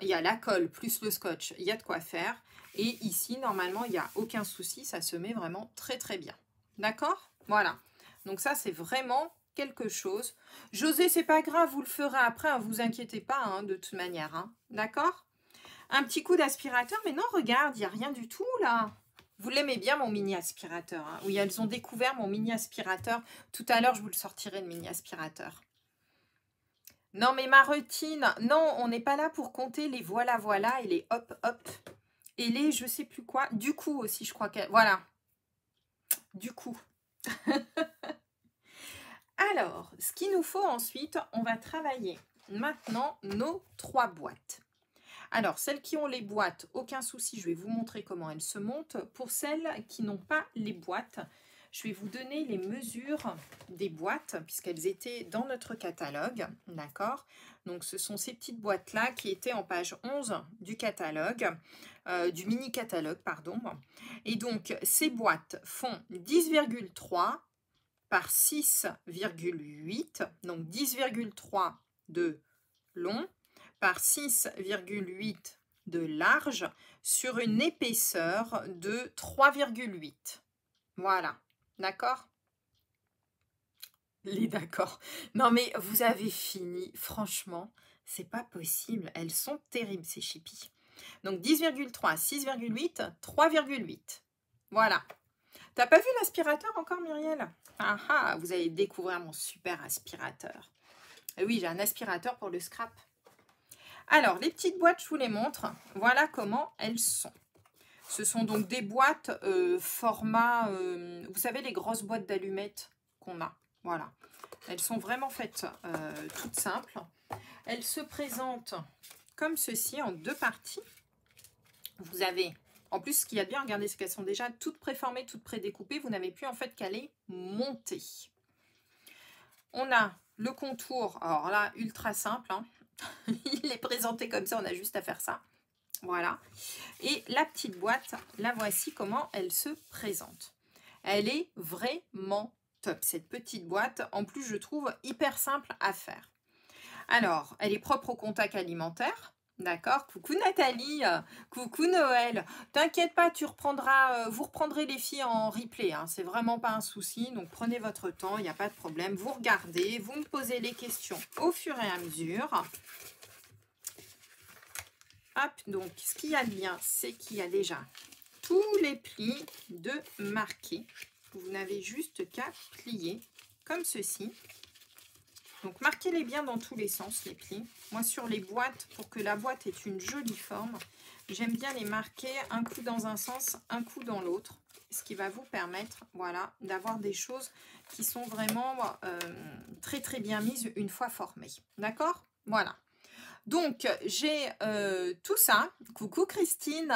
Il y a la colle plus le scotch, il y a de quoi faire. Et ici, normalement, il n'y a aucun souci, ça se met vraiment très très bien. D'accord? Voilà. Donc ça, c'est vraiment quelque chose. José, c'est pas grave, vous le ferez après, hein, vous inquiétez pas, hein, de toute manière. Hein. D'accord? Un petit coup d'aspirateur, mais non, regarde, il n'y a rien du tout là. Vous l'aimez bien, mon mini aspirateur. Hein. Oui, elles ont découvert mon mini aspirateur. Tout à l'heure, je vous le sortirai, le mini aspirateur. Non, mais Marotine, non, on n'est pas là pour compter les voilà, voilà et les hop, hop. Et les je sais plus quoi. Du coup aussi, je crois que... Voilà. Du coup. Alors, ce qu'il nous faut ensuite, on va travailler maintenant nos 3 boîtes. Alors, celles qui ont les boîtes, aucun souci, je vais vous montrer comment elles se montent. Pour celles qui n'ont pas les boîtes, je vais vous donner les mesures des boîtes, puisqu'elles étaient dans notre catalogue, d'accord? Donc, ce sont ces petites boîtes-là qui étaient en page 11 du catalogue, du mini-catalogue, pardon. Et donc, ces boîtes font 10,3 par 6,8, donc 10,3 de long, par 6,8 de large sur une épaisseur de 3,8. Voilà, d'accord? Les d'accord. Non mais vous avez fini, franchement, c'est pas possible. Elles sont terribles ces chippies. Donc 10,3, 6,8, 3,8. Voilà. T'as pas vu l'aspirateur encore, Myriel? Ah ah, vous allez découvrir mon super aspirateur. Et oui, j'ai un aspirateur pour le scrap. Alors, les petites boîtes, je vous les montre. Voilà comment elles sont. Ce sont donc des boîtes format, vous savez, les grosses boîtes d'allumettes qu'on a. Voilà. Elles sont vraiment faites toutes simples. Elles se présentent comme ceci en 2 parties. Vous avez, en plus, ce qu'il y a de bien, regardez, c'est qu'elles sont déjà toutes préformées, toutes prédécoupées. Vous n'avez plus en fait qu'à les monter. On a le contour, alors là, ultra simple. Hein. Il est présenté comme ça, on a juste à faire ça. Voilà. Et la petite boîte, la voici comment elle se présente. Elle est vraiment top, cette petite boîte. En plus, je trouve hyper simple à faire. Alors, elle est propre au contact alimentaire. D'accord, coucou Nathalie, coucou Noël. T'inquiète pas, tu reprendras, vous reprendrez les filles en replay. Hein, c'est vraiment pas un souci. Donc prenez votre temps, il n'y a pas de problème. Vous regardez, vous me posez les questions au fur et à mesure. Hop, donc ce qu'il y a de bien, c'est qu'il y a déjà tous les plis de marqués. Vous n'avez juste qu'à plier comme ceci. Donc marquez-les bien dans tous les sens, les plis. Moi sur les boîtes, pour que la boîte ait une jolie forme, j'aime bien les marquer un coup dans un sens, un coup dans l'autre. Ce qui va vous permettre, voilà, d'avoir des choses qui sont vraiment très très bien mises une fois formées. D'accord? Voilà. Donc, j'ai tout ça. Coucou Christine.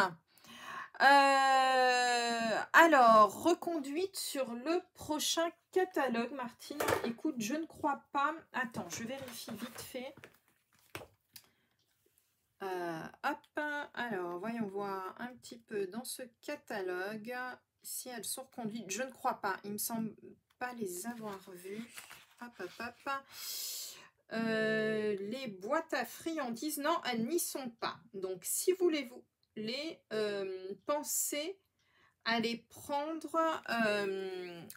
Alors, reconduite sur le prochain catalogue, Martine. Écoute, je ne crois pas. Attends, je vérifie vite fait. Hop. Alors, voyons voir un petit peu dans ce catalogue si elles sont reconduites. Je ne crois pas. Il me semble pas les avoir vues. Hop, hop, hop. Les boîtes à friandises, non, elles n'y sont pas. Donc, si voulez-vous les penser à les prendre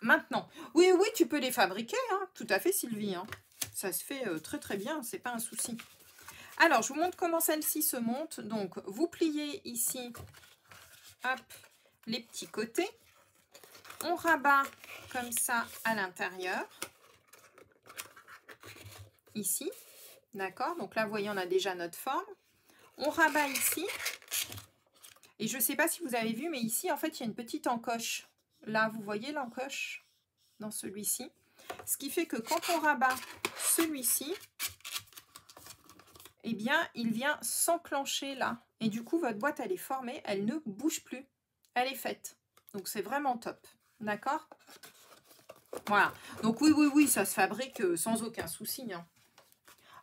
maintenant. Oui, oui, tu peux les fabriquer, hein, tout à fait, Sylvie. Hein. Ça se fait très, très bien, c'est pas un souci. Alors, je vous montre comment celle-ci se monte. Donc, vous pliez ici, hop, les petits côtés. On rabat comme ça à l'intérieur. Ici. D'accord? Donc là, vous voyez, on a déjà notre forme. On rabat ici. Et je ne sais pas si vous avez vu, mais ici, en fait, il y a une petite encoche. Là, vous voyez l'encoche dans celui-ci. Ce qui fait que quand on rabat celui-ci, eh bien, il vient s'enclencher là. Et du coup, votre boîte, elle est formée, elle ne bouge plus. Elle est faite. Donc, c'est vraiment top. D'accord? Voilà. Donc, oui, ça se fabrique sans aucun souci. Hein.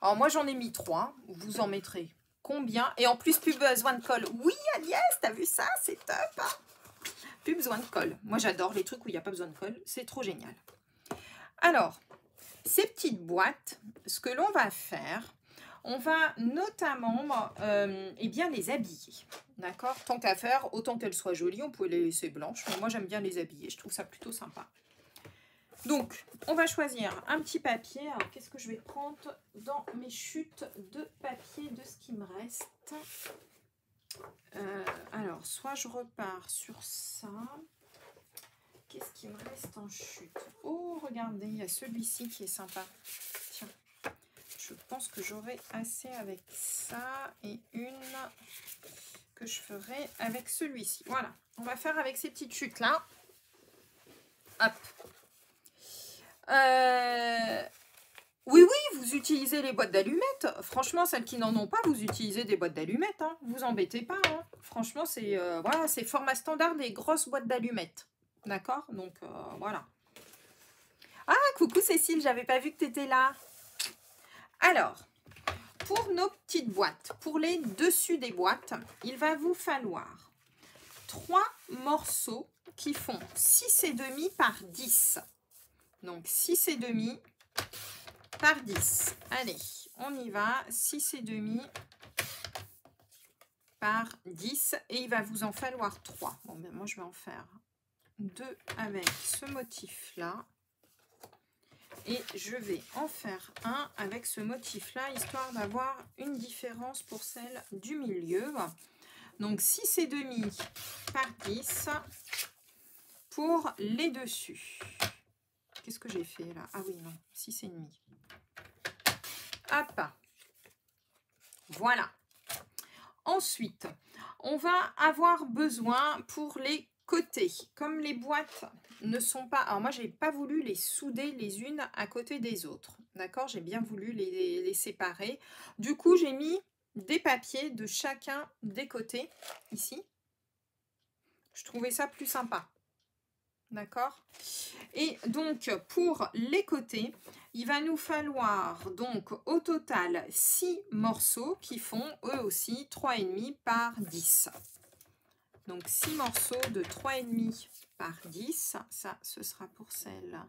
Alors, moi, j'en ai mis 3. Vous en mettrez combien? Et en plus, plus besoin de colle. Oui, Agnès, t'as vu ça? C'est top. Hein, plus besoin de colle. Moi, j'adore les trucs où il n'y a pas besoin de colle. C'est trop génial. Alors, ces petites boîtes, ce que l'on va faire, on va notamment eh bien, les habiller. D'accord? Tant qu'à faire, autant qu'elles soient jolies, on peut les laisser blanches. Mais moi, j'aime bien les habiller. Je trouve ça plutôt sympa. Donc, on va choisir un petit papier. Alors, qu'est-ce que je vais prendre dans mes chutes de papier de ce qui me reste? Alors, soit je repars sur ça. Qu'est-ce qui me reste en chute? Oh, regardez, il y a celui-ci qui est sympa. Tiens, je pense que j'aurai assez avec ça et une que je ferai avec celui-ci. Voilà, on va faire avec ces petites chutes-là. Hop. Oui, vous utilisez les boîtes d'allumettes. Franchement, celles qui n'en ont pas, vous utilisez des boîtes d'allumettes. Hein. Vous embêtez pas. Hein. Franchement, c'est voilà, c'est format standard des grosses boîtes d'allumettes. D'accord? Donc, voilà. Ah, coucou Cécile, j'avais pas vu que tu étais là. Alors, pour nos petites boîtes, pour les dessus des boîtes, il va vous falloir 3 morceaux qui font 6,5 par 10. Donc, 6,5 par 10. Allez, on y va. 6,5 par 10. Et il va vous en falloir 3. Bon, ben moi, je vais en faire 2 avec ce motif-là. Et je vais en faire un avec ce motif-là, histoire d'avoir une différence pour celle du milieu. Donc, 6,5 par 10 pour les dessus. Qu'est-ce que j'ai fait là? Ah oui, non, 6,5. Hop. Voilà. Ensuite, on va avoir besoin pour les côtés. Comme les boîtes ne sont pas... Alors moi, je n'ai pas voulu les souder les unes à côté des autres. D'accord? J'ai bien voulu les séparer. Du coup, j'ai mis des papiers de chacun des côtés, ici. Je trouvais ça plus sympa. D'accord? Et donc, pour les côtés, il va nous falloir donc au total 6 morceaux qui font eux aussi 3,5 par 10. Donc 6 morceaux de 3,5 par 10. Ça, ce sera pour celle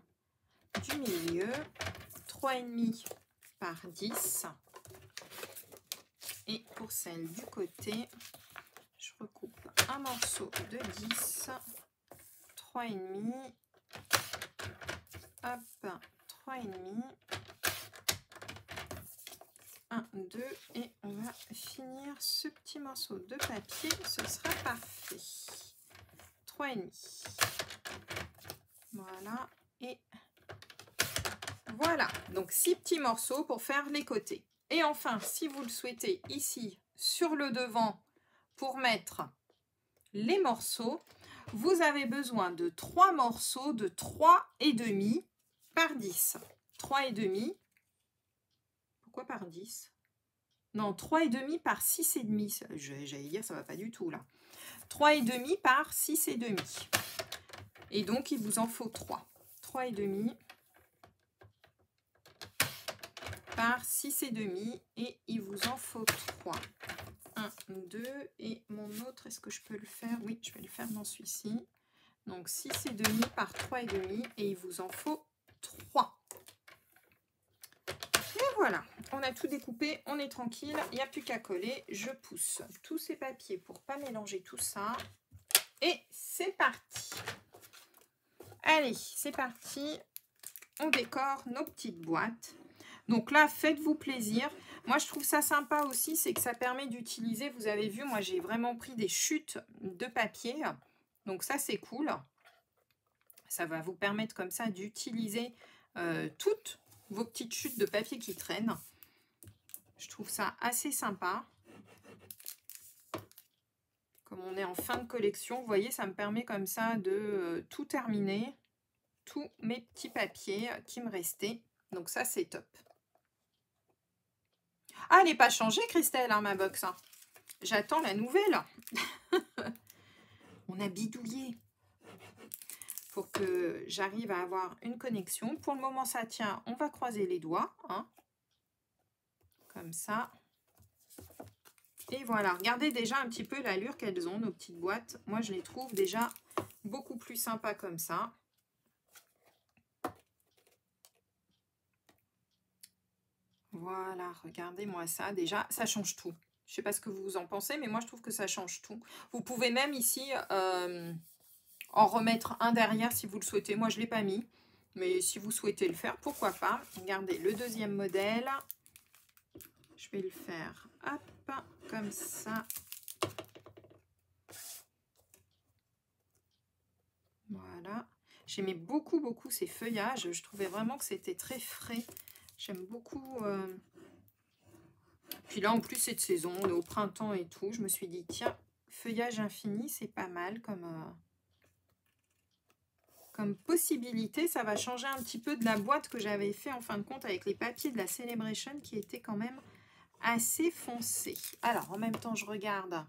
du milieu. 3,5 par 10. Et pour celle du côté, je recoupe un morceau de 10. 3,5. Hop, 3,5. 1, 2. Et on va finir ce petit morceau de papier. Ce sera parfait. 3,5. Voilà. Et voilà. Donc 6 petits morceaux pour faire les côtés. Et enfin, si vous le souhaitez, ici, sur le devant, pour mettre les morceaux, vous avez besoin de 3 morceaux de 3,5 par 10. 3,5. Pourquoi par 10? Non, 3,5 par 6,5. J'allais dire, ça ne va pas du tout là. 3,5 par 6,5. Et donc, il vous en faut 3. 3,5 par 6,5. Et il vous en faut 3. 1, 2. Et mon autre, est-ce que je peux le faire? Oui, je vais le faire dans celui-ci. Donc, 6,5 par 3,5. Et il vous en faut 3. Et voilà, on a tout découpé, on est tranquille, il n'y a plus qu'à coller. Je pousse tous ces papiers pour ne pas mélanger tout ça. Et c'est parti. Allez, c'est parti. On décore nos petites boîtes. Donc là, faites-vous plaisir. Moi, je trouve ça sympa aussi, c'est que ça permet d'utiliser, vous avez vu, moi j'ai vraiment pris des chutes de papier. Donc ça, c'est cool. Ça va vous permettre comme ça d'utiliser toutes vos petites chutes de papier qui traînent. Je trouve ça assez sympa. Comme on est en fin de collection, vous voyez, ça me permet comme ça de tout terminer. Tous mes petits papiers qui me restaient. Donc ça, c'est top. Ah, elle n'est pas changée, Christelle, hein, ma box. Hein. J'attends la nouvelle. On a bidouillé pour que j'arrive à avoir une connexion. Pour le moment, ça tient. On va croiser les doigts. Hein. Comme ça. Et voilà. Regardez déjà un petit peu l'allure qu'elles ont, nos petites boîtes. Moi, je les trouve déjà beaucoup plus sympas comme ça. Voilà, regardez-moi ça. Déjà, ça change tout. Je ne sais pas ce que vous en pensez, mais moi, je trouve que ça change tout. Vous pouvez même ici en remettre un derrière si vous le souhaitez. Moi, je ne l'ai pas mis, mais si vous souhaitez le faire, pourquoi pas. Regardez, le deuxième modèle. Je vais le faire, hop, comme ça. Voilà. J'aimais beaucoup, beaucoup ces feuillages. Je trouvais vraiment que c'était très frais. J'aime beaucoup... Puis là, en plus, c'est de saison, on est au printemps et tout. Je me suis dit, tiens, feuillage infini, c'est pas mal comme possibilité. Ça va changer un petit peu de la boîte que j'avais fait, en fin de compte, avec les papiers de la Celebration qui étaient quand même assez foncés. Alors, en même temps, je regarde.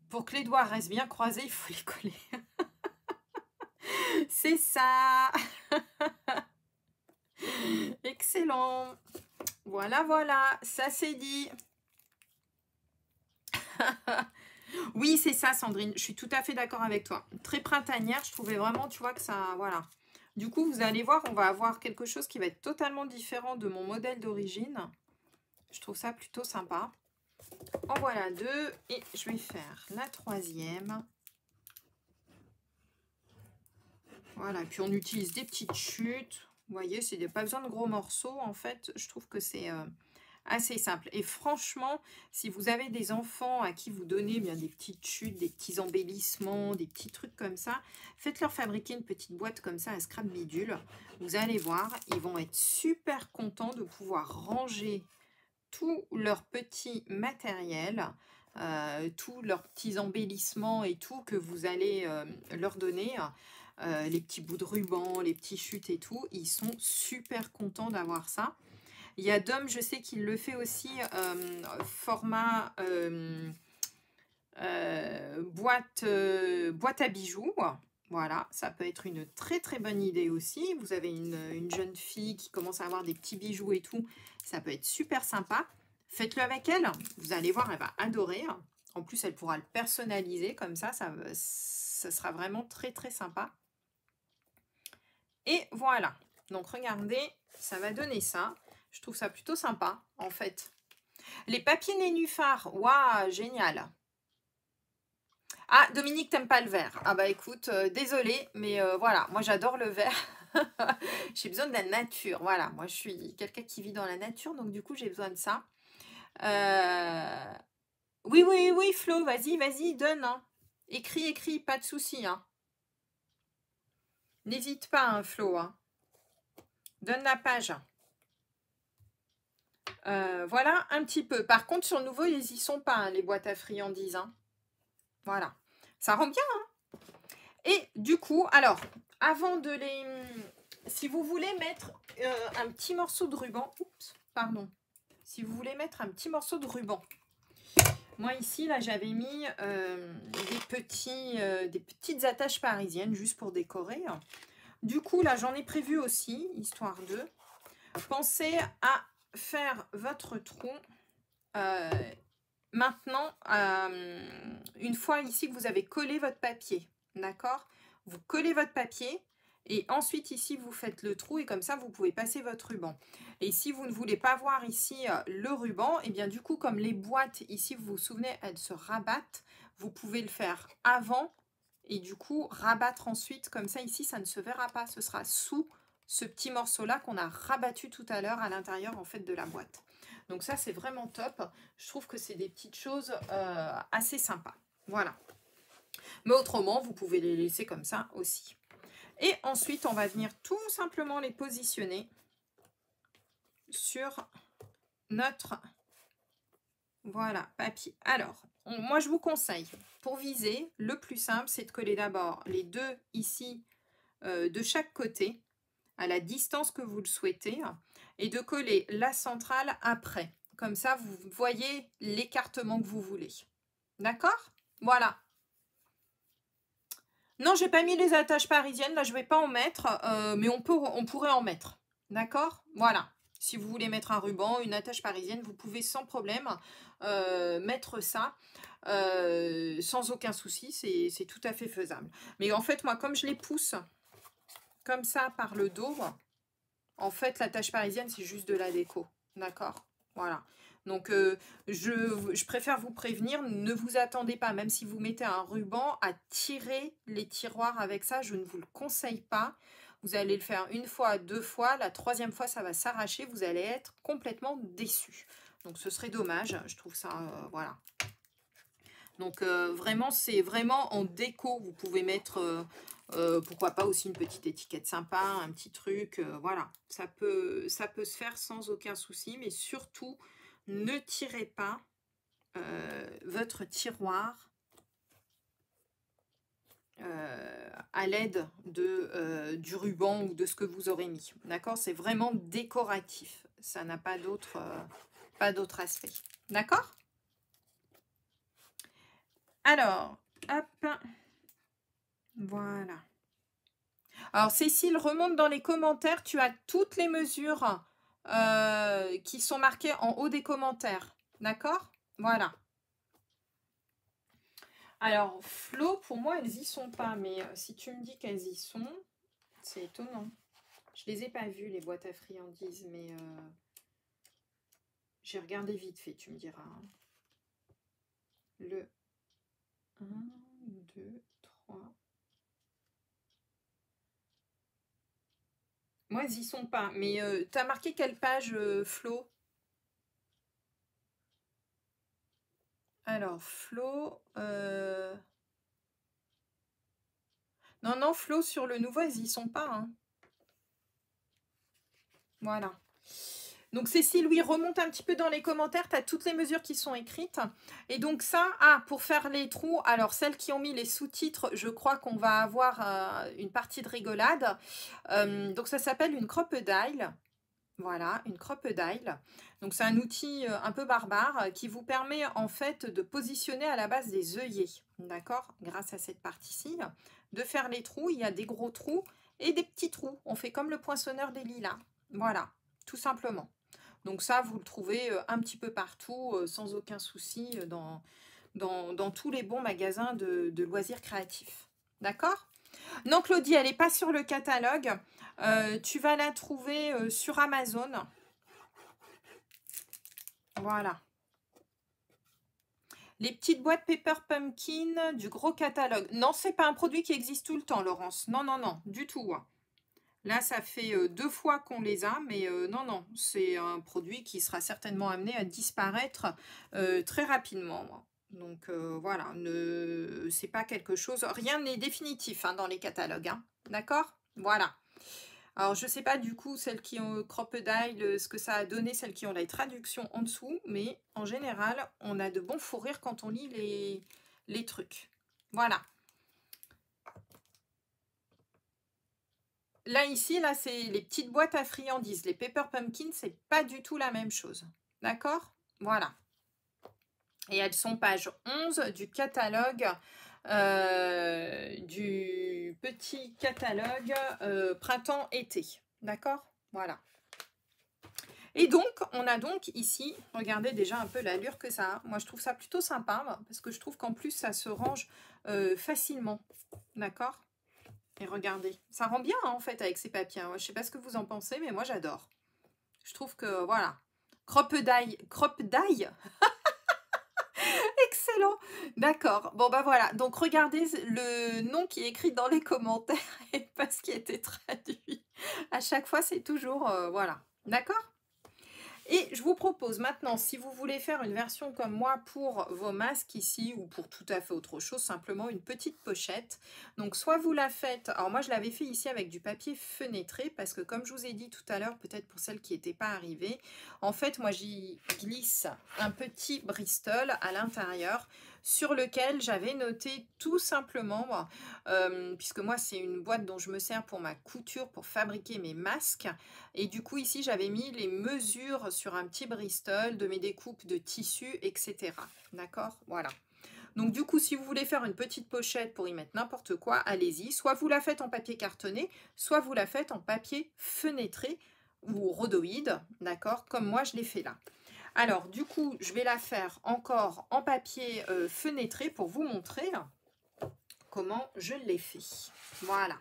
Pour que les doigts restent bien croisés, il faut les coller. C'est ça. Excellent. Voilà, voilà, ça c'est dit. Oui, c'est ça, Sandrine. Je suis tout à fait d'accord avec toi. Très printanière, je trouvais vraiment, tu vois, que ça... Voilà. Du coup, vous allez voir, on va avoir quelque chose qui va être totalement différent de mon modèle d'origine. Je trouve ça plutôt sympa. En voilà deux. Et je vais faire la troisième. Voilà. Puis on utilise des petites chutes. Vous voyez, c'est pas besoin de gros morceaux. En fait, je trouve que c'est... assez simple. Et franchement, si vous avez des enfants à qui vous donnez bien des petites chutes, des petits embellissements, des petits trucs comme ça, faites-leur fabriquer une petite boîte comme ça à scrap bidule. Vous allez voir, ils vont être super contents de pouvoir ranger tout leur petit matériel, tous leurs petits embellissements et tout que vous allez leur donner. Les petits bouts de ruban, les petits chutes et tout, ils sont super contents d'avoir ça. Il y a Dom, je sais qu'il le fait aussi, format boîte à bijoux. Voilà, ça peut être une très très bonne idée aussi. Vous avez une jeune fille qui commence à avoir des petits bijoux et tout. Ça peut être super sympa. Faites-le avec elle. Vous allez voir, elle va adorer. En plus, elle pourra le personnaliser comme ça. Ça sera vraiment très très sympa. Et voilà. Donc, regardez, ça va donner ça. Je trouve ça plutôt sympa, en fait. Les papiers nénuphars, waouh, génial. Ah, Dominique, t'aimes pas le vert. Ah bah écoute, désolée, mais voilà, moi j'adore le vert. J'ai besoin de la nature, voilà. Moi je suis quelqu'un qui vit dans la nature, donc du coup j'ai besoin de ça. Oui, oui, oui, Flo, vas-y, vas-y, donne. Hein. Écris, pas de souci. Hein. N'hésite pas, hein, Flo. Hein. Donne la page. Voilà, un petit peu. Par contre, sur le nouveau, ils y sont pas, hein, les boîtes à friandises. Hein. Voilà. Ça rend bien. Hein. Et du coup, alors, avant de les... Si vous voulez mettre un petit morceau de ruban... Oups, pardon. Si vous voulez mettre un petit morceau de ruban. Moi, ici, là, j'avais mis des petites attaches parisiennes, juste pour décorer. Du coup, là, j'en ai prévu aussi, histoire de... Pensez à faire votre trou maintenant, une fois ici que vous avez collé votre papier, d'accord? Vous collez votre papier et ensuite ici vous faites le trou et comme ça vous pouvez passer votre ruban. Et si vous ne voulez pas voir ici le ruban, et bien du coup comme les boîtes ici vous vous souvenez elles se rabattent, vous pouvez le faire avant et du coup rabattre ensuite comme ça ici ça ne se verra pas, ce sera sous ce petit morceau là qu'on a rabattu tout à l'heure à l'intérieur en fait de la boîte. Donc ça, c'est vraiment top. Je trouve que c'est des petites choses assez sympas. Voilà. Mais autrement, vous pouvez les laisser comme ça aussi. Et ensuite, on va venir tout simplement les positionner sur notre, voilà, papier. Alors, moi, je vous conseille, pour viser, le plus simple, c'est de coller d'abord les deux ici de chaque côté, à la distance que vous le souhaitez, et de coller la centrale après. Comme ça, vous voyez l'écartement que vous voulez. D'accord? Voilà. Non, j'ai pas mis les attaches parisiennes, là je vais pas en mettre, mais on pourrait en mettre. D'accord? Voilà. Si vous voulez mettre un ruban, une attache parisienne, vous pouvez sans problème mettre ça sans aucun souci, c'est tout à fait faisable. Mais en fait, moi, comme je les pousse comme ça par le dos, en fait, l'attache parisienne, c'est juste de la déco. D'accord? Voilà. Donc, je préfère vous prévenir, ne vous attendez pas, même si vous mettez un ruban, à tirer les tiroirs avec ça. Je ne vous le conseille pas. Vous allez le faire une fois, deux fois. La troisième fois, ça va s'arracher. Vous allez être complètement déçu. Donc, ce serait dommage. Je trouve ça, voilà. Donc, vraiment, c'est vraiment en déco. Vous pouvez mettre... pourquoi pas aussi une petite étiquette sympa, un petit truc, voilà. Ça peut se faire sans aucun souci, mais surtout, ne tirez pas votre tiroir à l'aide du ruban ou de ce que vous aurez mis. D'accord? C'est vraiment décoratif. Ça n'a pas d'autre aspect. D'accord? Alors, hop. Voilà. Alors, Cécile, remonte dans les commentaires. Tu as toutes les mesures qui sont marquées en haut des commentaires. D'accord? Voilà. Alors, Flo, pour moi, elles y sont pas. Mais si tu me dis qu'elles y sont, c'est étonnant. Je les ai pas vues, les boîtes à friandises. Mais j'ai regardé vite fait, tu me diras. Hein. Le 1, 2, 3... Moi, elles y sont pas. Mais t'as marqué quelle page, Flo? Alors, Flo... Non, non, Flo, sur le nouveau, elles y sont pas. Hein. Voilà. Donc, Cécile, oui, remonte un petit peu dans les commentaires. Tu as toutes les mesures qui sont écrites. Et donc, ça, pour faire les trous, alors, celles qui ont mis les sous-titres, je crois qu'on va avoir une partie de rigolade. Donc, ça s'appelle une crocodile. Voilà, une crocodile. Donc, c'est un outil un peu barbare qui vous permet, en fait, de positionner à la base des œillets. D'accord? Grâce à cette partie-ci. De faire les trous, il y a des gros trous et des petits trous. On fait comme le poinçonneur des lilas. Voilà, tout simplement. Donc ça, vous le trouvez un petit peu partout, sans aucun souci, dans tous les bons magasins de loisirs créatifs. D'accord? Non, Claudie, elle n'est pas sur le catalogue. Tu vas la trouver sur Amazon. Voilà. Les petites boîtes Pepper Pumpkin du gros catalogue. Non, c'est pas un produit qui existe tout le temps, Laurence. Non, non, non, du tout. Là, ça fait 2 fois qu'on les a, mais non, non, c'est un produit qui sera certainement amené à disparaître très rapidement. Donc voilà, c'est pas quelque chose, rien n'est définitif hein, dans les catalogues. Hein. D'accord? Voilà. Alors, je sais pas du coup, celles qui ont Crocodile, ce que ça a donné, celles qui ont la traduction en dessous, mais en général, on a de bons fous rires quand on lit les trucs. Voilà. Là, ici, là, c'est les petites boîtes à friandises. Les Pepper Pumpkin, c'est pas du tout la même chose. D'accord? Voilà. Et elles sont page 11 du catalogue, du petit catalogue printemps-été. D'accord? Voilà. Et donc, on a donc ici, regardez déjà un peu l'allure que ça a. Moi, je trouve ça plutôt sympa, parce que je trouve qu'en plus, ça se range facilement. D'accord? Et regardez, ça rend bien hein, en fait avec ces papiers. Hein. Je sais pas ce que vous en pensez, mais moi j'adore. Je trouve que voilà. Crocodile. Excellent. D'accord. Bon bah voilà. Donc regardez le nom qui est écrit dans les commentaires et pas ce qui a été traduit. À chaque fois c'est toujours voilà. D'accord. Et je vous propose maintenant, si vous voulez faire une version comme moi pour vos masques ici, ou pour tout à fait autre chose, simplement une petite pochette. Donc soit vous la faites, alors moi je l'avais fait ici avec du papier fenêtré, parce que comme je vous ai dit tout à l'heure, peut-être pour celles qui n'étaient pas arrivées, en fait moi j'y glisse un petit Bristol à l'intérieur, sur lequel j'avais noté tout simplement, puisque moi c'est une boîte dont je me sers pour ma couture, pour fabriquer mes masques, et du coup ici j'avais mis les mesures sur un petit Bristol de mes découpes de tissu, etc. D'accord, voilà. Donc du coup si vous voulez faire une petite pochette pour y mettre n'importe quoi, allez-y, soit vous la faites en papier cartonné, soit vous la faites en papier fenêtré ou rhodoïde, d'accord, comme moi je l'ai fait là. Alors, du coup, je vais la faire encore en papier fenêtré pour vous montrer comment je l'ai fait. Voilà.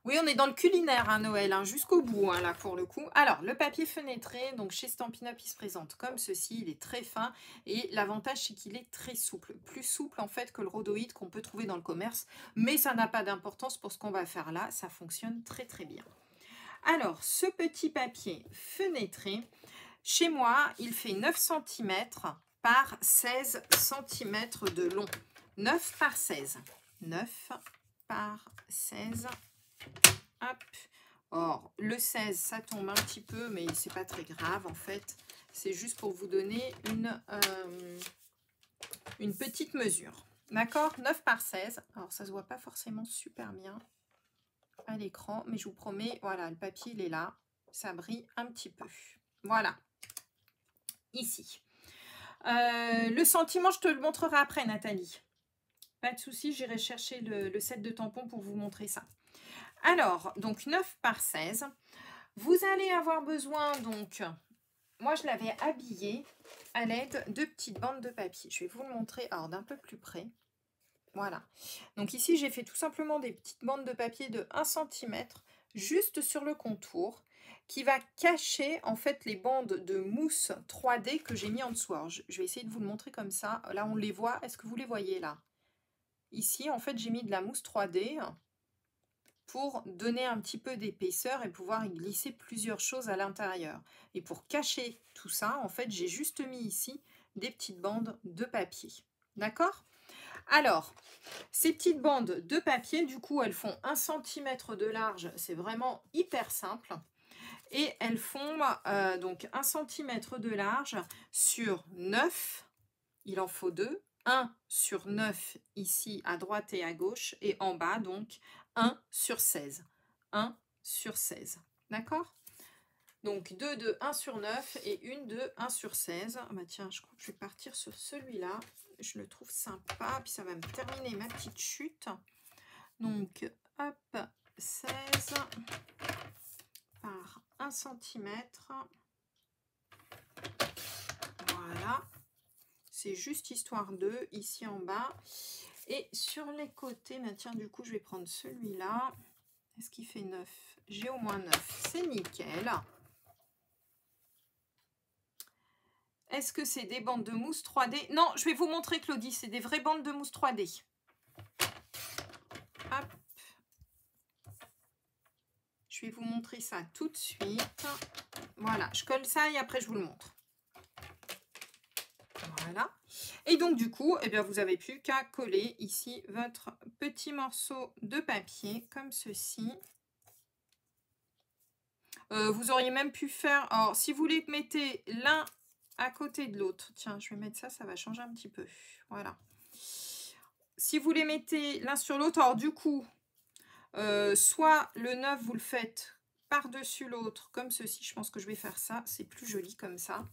Oui, on est dans le culinaire, hein, Noël, hein, jusqu'au bout, hein, là, pour le coup. Alors, le papier fenêtré, donc chez Stampin' Up, il se présente comme ceci. Il est très fin et l'avantage, c'est qu'il est très souple. Plus souple, en fait, que le rhodoïde qu'on peut trouver dans le commerce. Mais ça n'a pas d'importance pour ce qu'on va faire là. Ça fonctionne très, très bien. Alors, ce petit papier fenêtré, chez moi, il fait 9 cm par 16 cm de long. 9 par 16. 9 par 16. Hop. Or, le 16, ça tombe un petit peu, mais c'est pas très grave en fait. C'est juste pour vous donner une petite mesure. D'accord? 9 par 16. Alors, ça se voit pas forcément super bien à l'écran, mais je vous promets, voilà, le papier, il est là. Ça brille un petit peu. Voilà. Ici. Le sentiment, je te le montrerai après, Nathalie. Pas de souci, j'irai chercher le set de tampons pour vous montrer ça. Alors, donc 9 par 16. Vous allez avoir besoin, donc, moi je l'avais habillé à l'aide de petites bandes de papier. Je vais vous le montrer alors d'un peu plus près. Voilà. Donc ici, j'ai fait tout simplement des petites bandes de papier de 1 cm juste sur le contour qui va cacher en fait les bandes de mousse 3D que j'ai mis en dessous. Alors, je vais essayer de vous le montrer comme ça. Là, on les voit. Est-ce que vous les voyez là? Ici, en fait, j'ai mis de la mousse 3D pour donner un petit peu d'épaisseur et pouvoir y glisser plusieurs choses à l'intérieur. Et pour cacher tout ça, en fait, j'ai juste mis ici des petites bandes de papier. D'accord? Alors, ces petites bandes de papier, du coup, elles font 1 cm de large. C'est vraiment hyper simple. Et elles font donc 1 cm de large sur 9. Il en faut 2. 1 sur 9 ici à droite et à gauche. Et en bas, donc, 1 sur 16. 1 sur 16. D'accord? Donc 2 de 1 sur 9 et une de 1 sur 16. Ah bah tiens, je crois que je vais partir sur celui-là. Je le trouve sympa. Puis ça va me terminer ma petite chute. Donc, hop, 16 par 1 cm. Voilà. C'est juste histoire de, ici en bas. Et sur les côtés, bah tiens, du coup, je vais prendre celui-là. Est-ce qu'il fait 9? J'ai au moins 9. C'est nickel. Est-ce que c'est des bandes de mousse 3D? Non, je vais vous montrer, Claudie, c'est des vraies bandes de mousse 3D. Hop. Je vais vous montrer ça tout de suite. Voilà, je colle ça et après je vous le montre. Voilà. Et donc du coup, eh bien, vous n'avez plus qu'à coller ici votre petit morceau de papier comme ceci. Vous auriez même pu faire... Alors, si vous les mettez l'un à côté de l'autre, tiens, je vais mettre ça, ça va changer un petit peu. Voilà. Si vous les mettez l'un sur l'autre, alors du coup, soit le 9, vous le faites par-dessus l'autre, comme ceci. Je pense que je vais faire ça, c'est plus joli comme ça.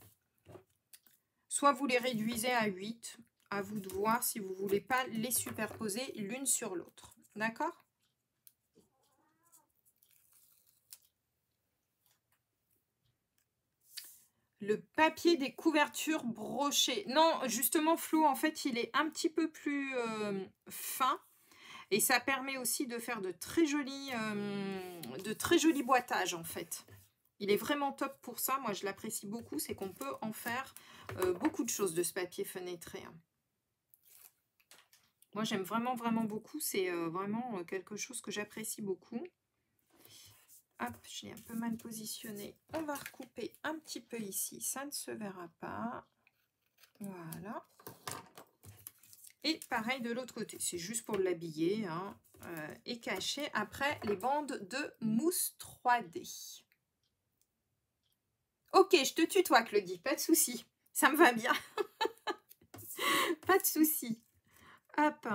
Soit vous les réduisez à 8, à vous de voir si vous ne voulez pas les superposer l'une sur l'autre. D'accord? Le papier des couvertures brochées. Non, justement, Flo, en fait, il est un petit peu plus fin. Et ça permet aussi de faire de très jolis boîtages, en fait. Il est vraiment top pour ça. Moi, je l'apprécie beaucoup. C'est qu'on peut en faire beaucoup de choses de ce papier fenêtré. Moi, j'aime vraiment, vraiment beaucoup. C'est vraiment quelque chose que j'apprécie beaucoup. hop, je l'ai un peu mal positionné. On va recouper un petit peu ici, ça ne se verra pas. Voilà. Et pareil de l'autre côté, c'est juste pour l'habiller, hein, et cacher après les bandes de mousse 3D. Ok, je te tutoie Claudie, pas de souci, ça me va bien. Pas de souci. Hop.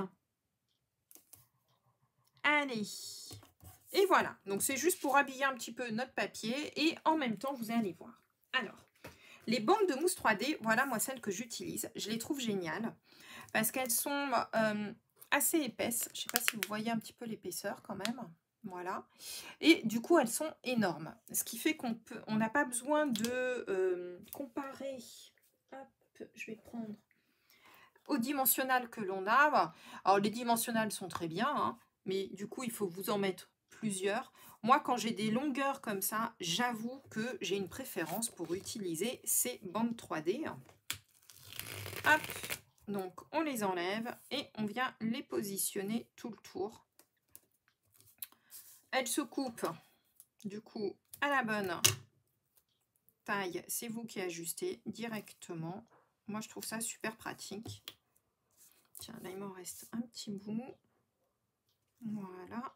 Allez. Et voilà, donc c'est juste pour habiller un petit peu notre papier et en même temps, vous allez voir. Alors, les bandes de mousse 3D, voilà moi celles que j'utilise. Je les trouve géniales parce qu'elles sont assez épaisses. Je ne sais pas si vous voyez un petit peu l'épaisseur quand même. Voilà. Et du coup, elles sont énormes. Ce qui fait qu'on n'a pas besoin de comparer. Hop, je vais prendre au dimensionnel que l'on a. Alors, les dimensionnels sont très bien, hein, mais du coup, il faut vous en mettre plusieurs. Moi, quand j'ai des longueurs comme ça, j'avoue que j'ai une préférence pour utiliser ces bandes 3D. Hop, donc on les enlève et on vient les positionner tout le tour. Elles se coupent, du coup, à la bonne taille. C'est vous qui ajustez directement. Moi, je trouve ça super pratique. Tiens, là, il m'en reste un petit bout. Voilà.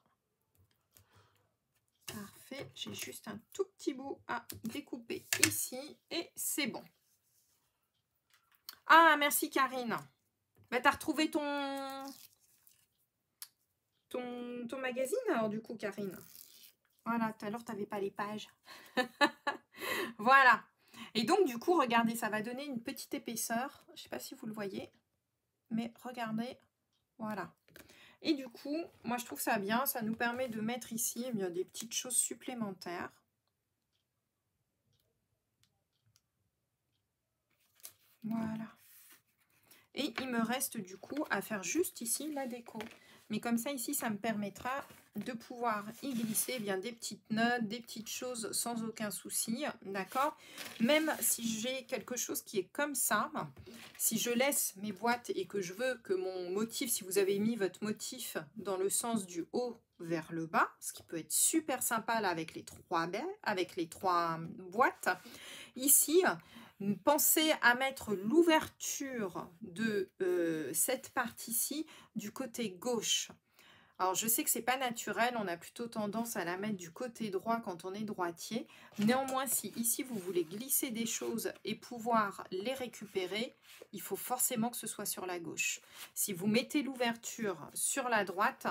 Parfait. J'ai juste un tout petit bout à découper ici et c'est bon. Ah, merci Karine. Bah, tu as retrouvé ton magazine alors du coup, Karine. Voilà, tout à l'heure, tu n'avais pas les pages. Voilà. Et donc, du coup, regardez, ça va donner une petite épaisseur. Je ne sais pas si vous le voyez. Mais regardez. Voilà. Et du coup, moi, je trouve ça bien. Ça nous permet de mettre ici eh bien, des petites choses supplémentaires. Voilà. Et il me reste du coup à faire juste ici la déco. Mais comme ça, ici, ça me permettra de pouvoir y glisser eh bien, des petites notes, des petites choses sans aucun souci. D'accord? Même si j'ai quelque chose qui est comme ça, si je laisse mes boîtes et que je veux que mon motif, si vous avez mis votre motif dans le sens du haut vers le bas, ce qui peut être super sympa là avec les trois boîtes, ici, pensez à mettre l'ouverture de cette partie-ci du côté gauche. Alors, je sais que c'est pas naturel, on a plutôt tendance à la mettre du côté droit quand on est droitier. Néanmoins, si ici, vous voulez glisser des choses et pouvoir les récupérer, il faut forcément que ce soit sur la gauche. Si vous mettez l'ouverture sur la droite,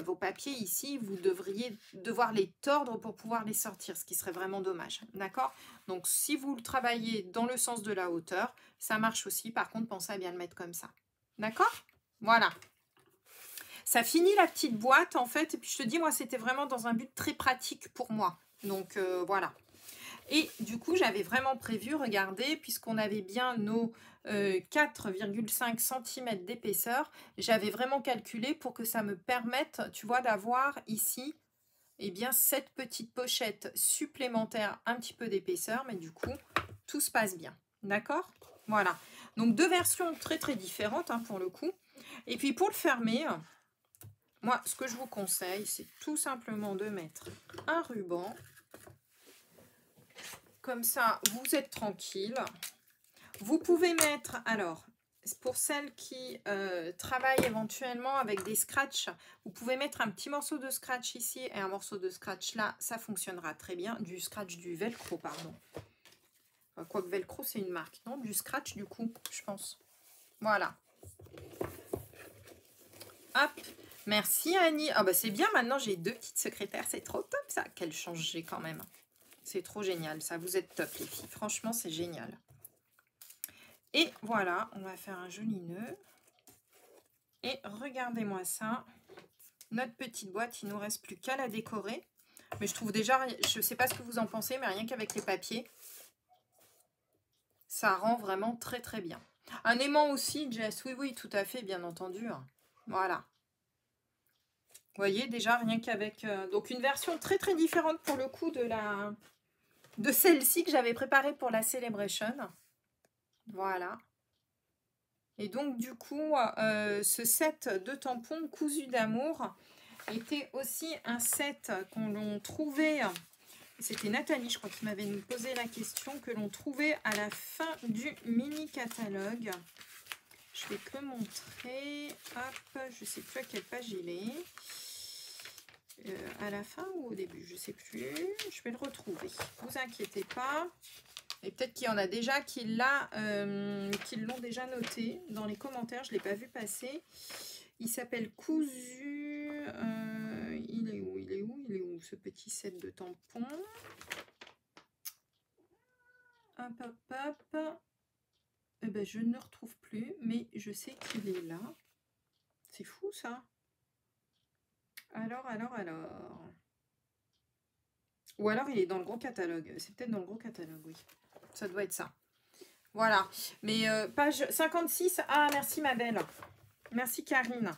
vos papiers ici, vous devriez devoir les tordre pour pouvoir les sortir, ce qui serait vraiment dommage. D'accord? Donc, si vous le travaillez dans le sens de la hauteur, ça marche aussi. Par contre, pensez à bien le mettre comme ça. D'accord? Voilà. Ça finit la petite boîte, en fait. Et puis, je te dis, moi, c'était vraiment dans un but très pratique pour moi. Donc, voilà. Et du coup, j'avais vraiment prévu, regardez, puisqu'on avait bien nos 4,5 cm d'épaisseur, j'avais vraiment calculé pour que ça me permette, tu vois, d'avoir ici, eh bien, cette petite pochette supplémentaire, un petit peu d'épaisseur, mais du coup, tout se passe bien. D'accord? Voilà. Donc, deux versions très, très différentes, hein, pour le coup. Et puis, pour le fermer, moi, ce que je vous conseille, c'est tout simplement de mettre un ruban. Comme ça, vous êtes tranquille. Vous pouvez mettre, alors, pour celles qui travaillent éventuellement avec des scratchs, vous pouvez mettre un petit morceau de scratch ici et un morceau de scratch là. Ça fonctionnera très bien. Du scratch, du velcro, pardon. Quoique velcro, c'est une marque, non? Du scratch, du coup, je pense. Voilà. Hop. Merci Annie. Ah bah c'est bien, maintenant j'ai deux petites secrétaires. C'est trop top ça. Quel changé quand même. C'est trop génial, ça. Vous êtes top, les filles. Franchement, c'est génial. Et voilà, on va faire un joli nœud. Et regardez-moi ça. Notre petite boîte, il ne nous reste plus qu'à la décorer. Mais je trouve déjà, je ne sais pas ce que vous en pensez, mais rien qu'avec les papiers, ça rend vraiment très très bien. Un aimant aussi, Jess. Oui, oui, tout à fait, bien entendu. Voilà. Vous voyez, déjà, rien qu'avec... donc, une version très très différente pour le coup de celle-ci que j'avais préparée pour la Celebration. Voilà. Et donc, du coup, ce set de tampons cousus d'amour, était aussi un set qu'on trouvait, c'était Nathalie, je crois, qui m'avait posé la question, que l'on trouvait à la fin du mini-catalogue. Je vais te le montrer. Hop, je ne sais plus à quelle page il est. À la fin ou au début, je ne sais plus. Je vais le retrouver. Ne vous inquiétez pas. Et peut-être qu'il y en a déjà qui l'ont déjà noté dans les commentaires. Je ne l'ai pas vu passer. Il s'appelle Cousu. Il est où? Il est où? Il est où ce petit set de tampons? Hop, hop, hop. Eh ben, je ne le retrouve plus, mais je sais qu'il est là. C'est fou ça. Alors. Ou alors il est dans le gros catalogue. C'est peut-être dans le gros catalogue, oui. Ça doit être ça. Voilà. Mais page 56. Ah, merci ma belle. Merci Karine.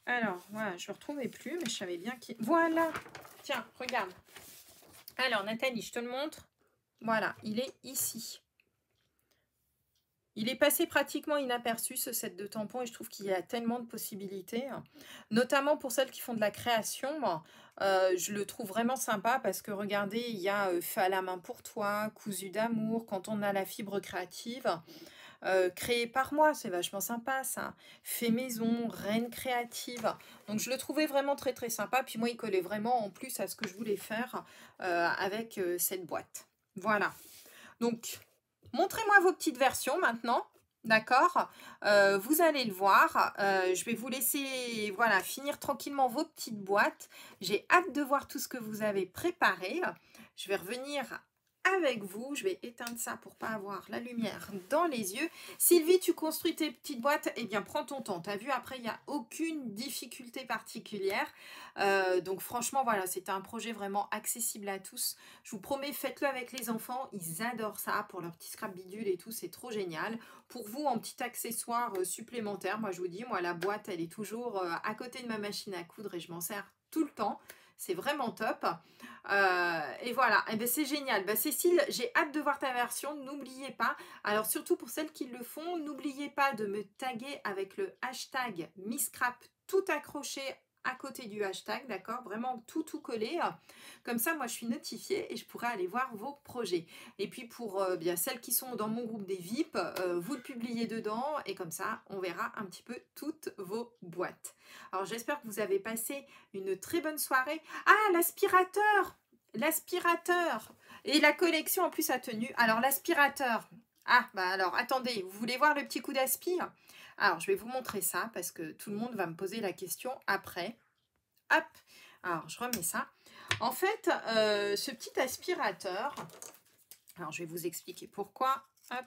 Alors, voilà, je ne le retrouvais plus, mais je savais bien qu'il... Voilà. Tiens, regarde. Alors, Nathalie, je te le montre. Voilà, il est ici. Il est passé pratiquement inaperçu ce set de tampons et je trouve qu'il y a tellement de possibilités, notamment pour celles qui font de la création. Je le trouve vraiment sympa parce que regardez, il y a fait à la main pour toi, cousu d'amour, quand on a la fibre créative, créé par moi, c'est vachement sympa ça, fait maison, reine créative. Donc je le trouvais vraiment très très sympa. Puis moi, il collait vraiment en plus à ce que je voulais faire avec cette boîte. Voilà. Donc... montrez-moi vos petites versions maintenant, d'accord? Vous allez le voir. Je vais vous laisser voilà, finir tranquillement vos petites boîtes. J'ai hâte de voir tout ce que vous avez préparé. Je vais revenir avec vous. Je vais éteindre ça pour ne pas avoir la lumière dans les yeux. Sylvie, tu construis tes petites boîtes? Eh bien, prends ton temps. Tu as vu, après, il n'y a aucune difficulté particulière. Donc, franchement, voilà, c'était un projet vraiment accessible à tous. Je vous promets, faites-le avec les enfants. Ils adorent ça pour leur petit scrap bidule et tout. C'est trop génial. Pour vous, en petit accessoire supplémentaire, moi, je vous dis, moi, la boîte, elle est toujours à côté de ma machine à coudre et je m'en sers tout le temps. C'est vraiment top. Et voilà, et ben c'est génial. Ben Cécile, j'ai hâte de voir ta version. N'oubliez pas, alors surtout pour celles qui le font, n'oubliez pas de me taguer avec le hashtag MissScrap tout accroché à côté du hashtag, d'accord? Vraiment tout collé. Comme ça, moi, je suis notifiée et je pourrai aller voir vos projets. Et puis, pour bien celles qui sont dans mon groupe des VIP, vous le publiez dedans et comme ça, on verra un petit peu toutes vos boîtes. Alors, j'espère que vous avez passé une très bonne soirée. Ah, l'aspirateur! L'aspirateur! Et la collection, en plus, a tenu. Alors, l'aspirateur... Ah, bah alors, attendez, vous voulez voir le petit coup d'aspire? Alors, je vais vous montrer ça parce que tout le monde va me poser la question après. Hop, alors je remets ça. En fait, ce petit aspirateur, alors je vais vous expliquer pourquoi. Hop,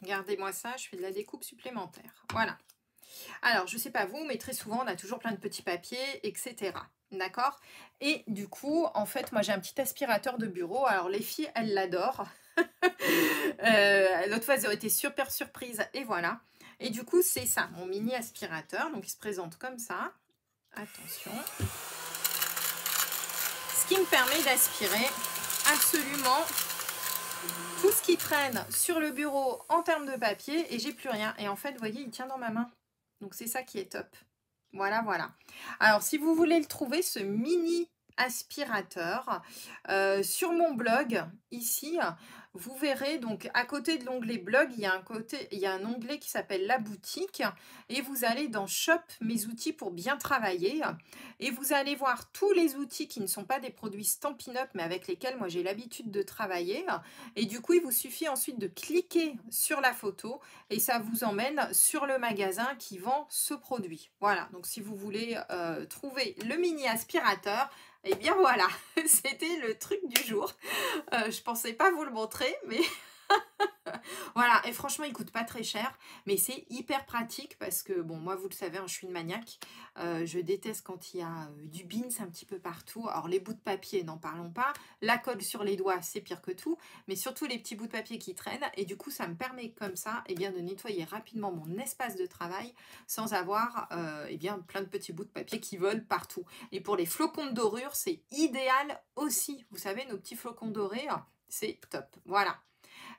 regardez-moi ça, je fais de la découpe supplémentaire. Voilà. Alors, je ne sais pas vous, mais très souvent, on a toujours plein de petits papiers, etc. D'accord? Et du coup, en fait, moi, j'ai un petit aspirateur de bureau. Alors, les filles, elles l'adorent. L'autre fois, elles ont été super surprises. Et voilà. Et du coup, c'est ça, mon mini aspirateur. Donc, il se présente comme ça. Attention. Ce qui me permet d'aspirer absolument tout ce qui traîne sur le bureau en termes de papier. Et j'ai plus rien. Et en fait, vous voyez, il tient dans ma main. Donc, c'est ça qui est top. Voilà, voilà. Alors, si vous voulez le trouver, ce mini aspirateur, sur mon blog, ici, vous verrez, donc, à côté de l'onglet blog, il y a un onglet qui s'appelle la boutique et vous allez dans Shop, mes outils pour bien travailler et vous allez voir tous les outils qui ne sont pas des produits Stampin' Up, mais avec lesquels moi j'ai l'habitude de travailler et du coup, il vous suffit ensuite de cliquer sur la photo et ça vous emmène sur le magasin qui vend ce produit. Voilà, donc si vous voulez trouver le mini aspirateur, et bien voilà, c'était le truc du jour. Je pensais pas vous le montrer, mais voilà. Et franchement, il coûte pas très cher, mais c'est hyper pratique parce que, bon, moi, vous le savez, hein, je suis une maniaque. Je déteste quand il y a du bins un petit peu partout. Alors, les bouts de papier, n'en parlons pas. La colle sur les doigts, c'est pire que tout. Mais surtout, les petits bouts de papier qui traînent. Et du coup, ça me permet comme ça, eh bien, de nettoyer rapidement mon espace de travail sans avoir eh bien, plein de petits bouts de papier qui volent partout. Et pour les flocons de dorure, c'est idéal aussi. Vous savez, nos petits flocons dorés, c'est top. Voilà.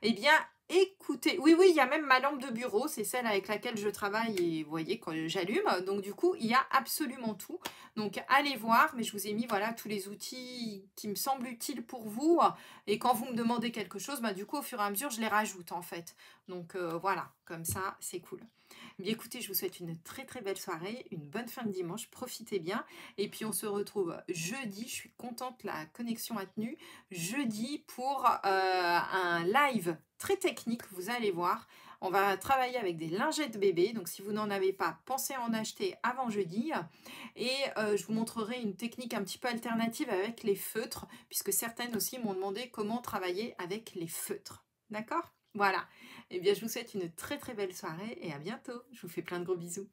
Eh bien, écoutez, oui, oui, il y a même ma lampe de bureau, c'est celle avec laquelle je travaille et vous voyez quand j'allume. Donc du coup, il y a absolument tout. Donc allez voir, mais je vous ai mis voilà tous les outils qui me semblent utiles pour vous. Et quand vous me demandez quelque chose, bah, du coup, au fur et à mesure, je les rajoute en fait. Donc voilà, comme ça, c'est cool. Bien écoutez, je vous souhaite une très très belle soirée, une bonne fin de dimanche, profitez bien. Et puis on se retrouve jeudi, je suis contente, la connexion a tenu, jeudi pour un live très technique, vous allez voir. On va travailler avec des lingettes bébés, donc si vous n'en avez pas, pensez à en acheter avant jeudi. Et je vous montrerai une technique un petit peu alternative avec les feutres, puisque certaines aussi m'ont demandé comment travailler avec les feutres. D'accord? Voilà. Eh bien, je vous souhaite une très très belle soirée et à bientôt. Je vous fais plein de gros bisous.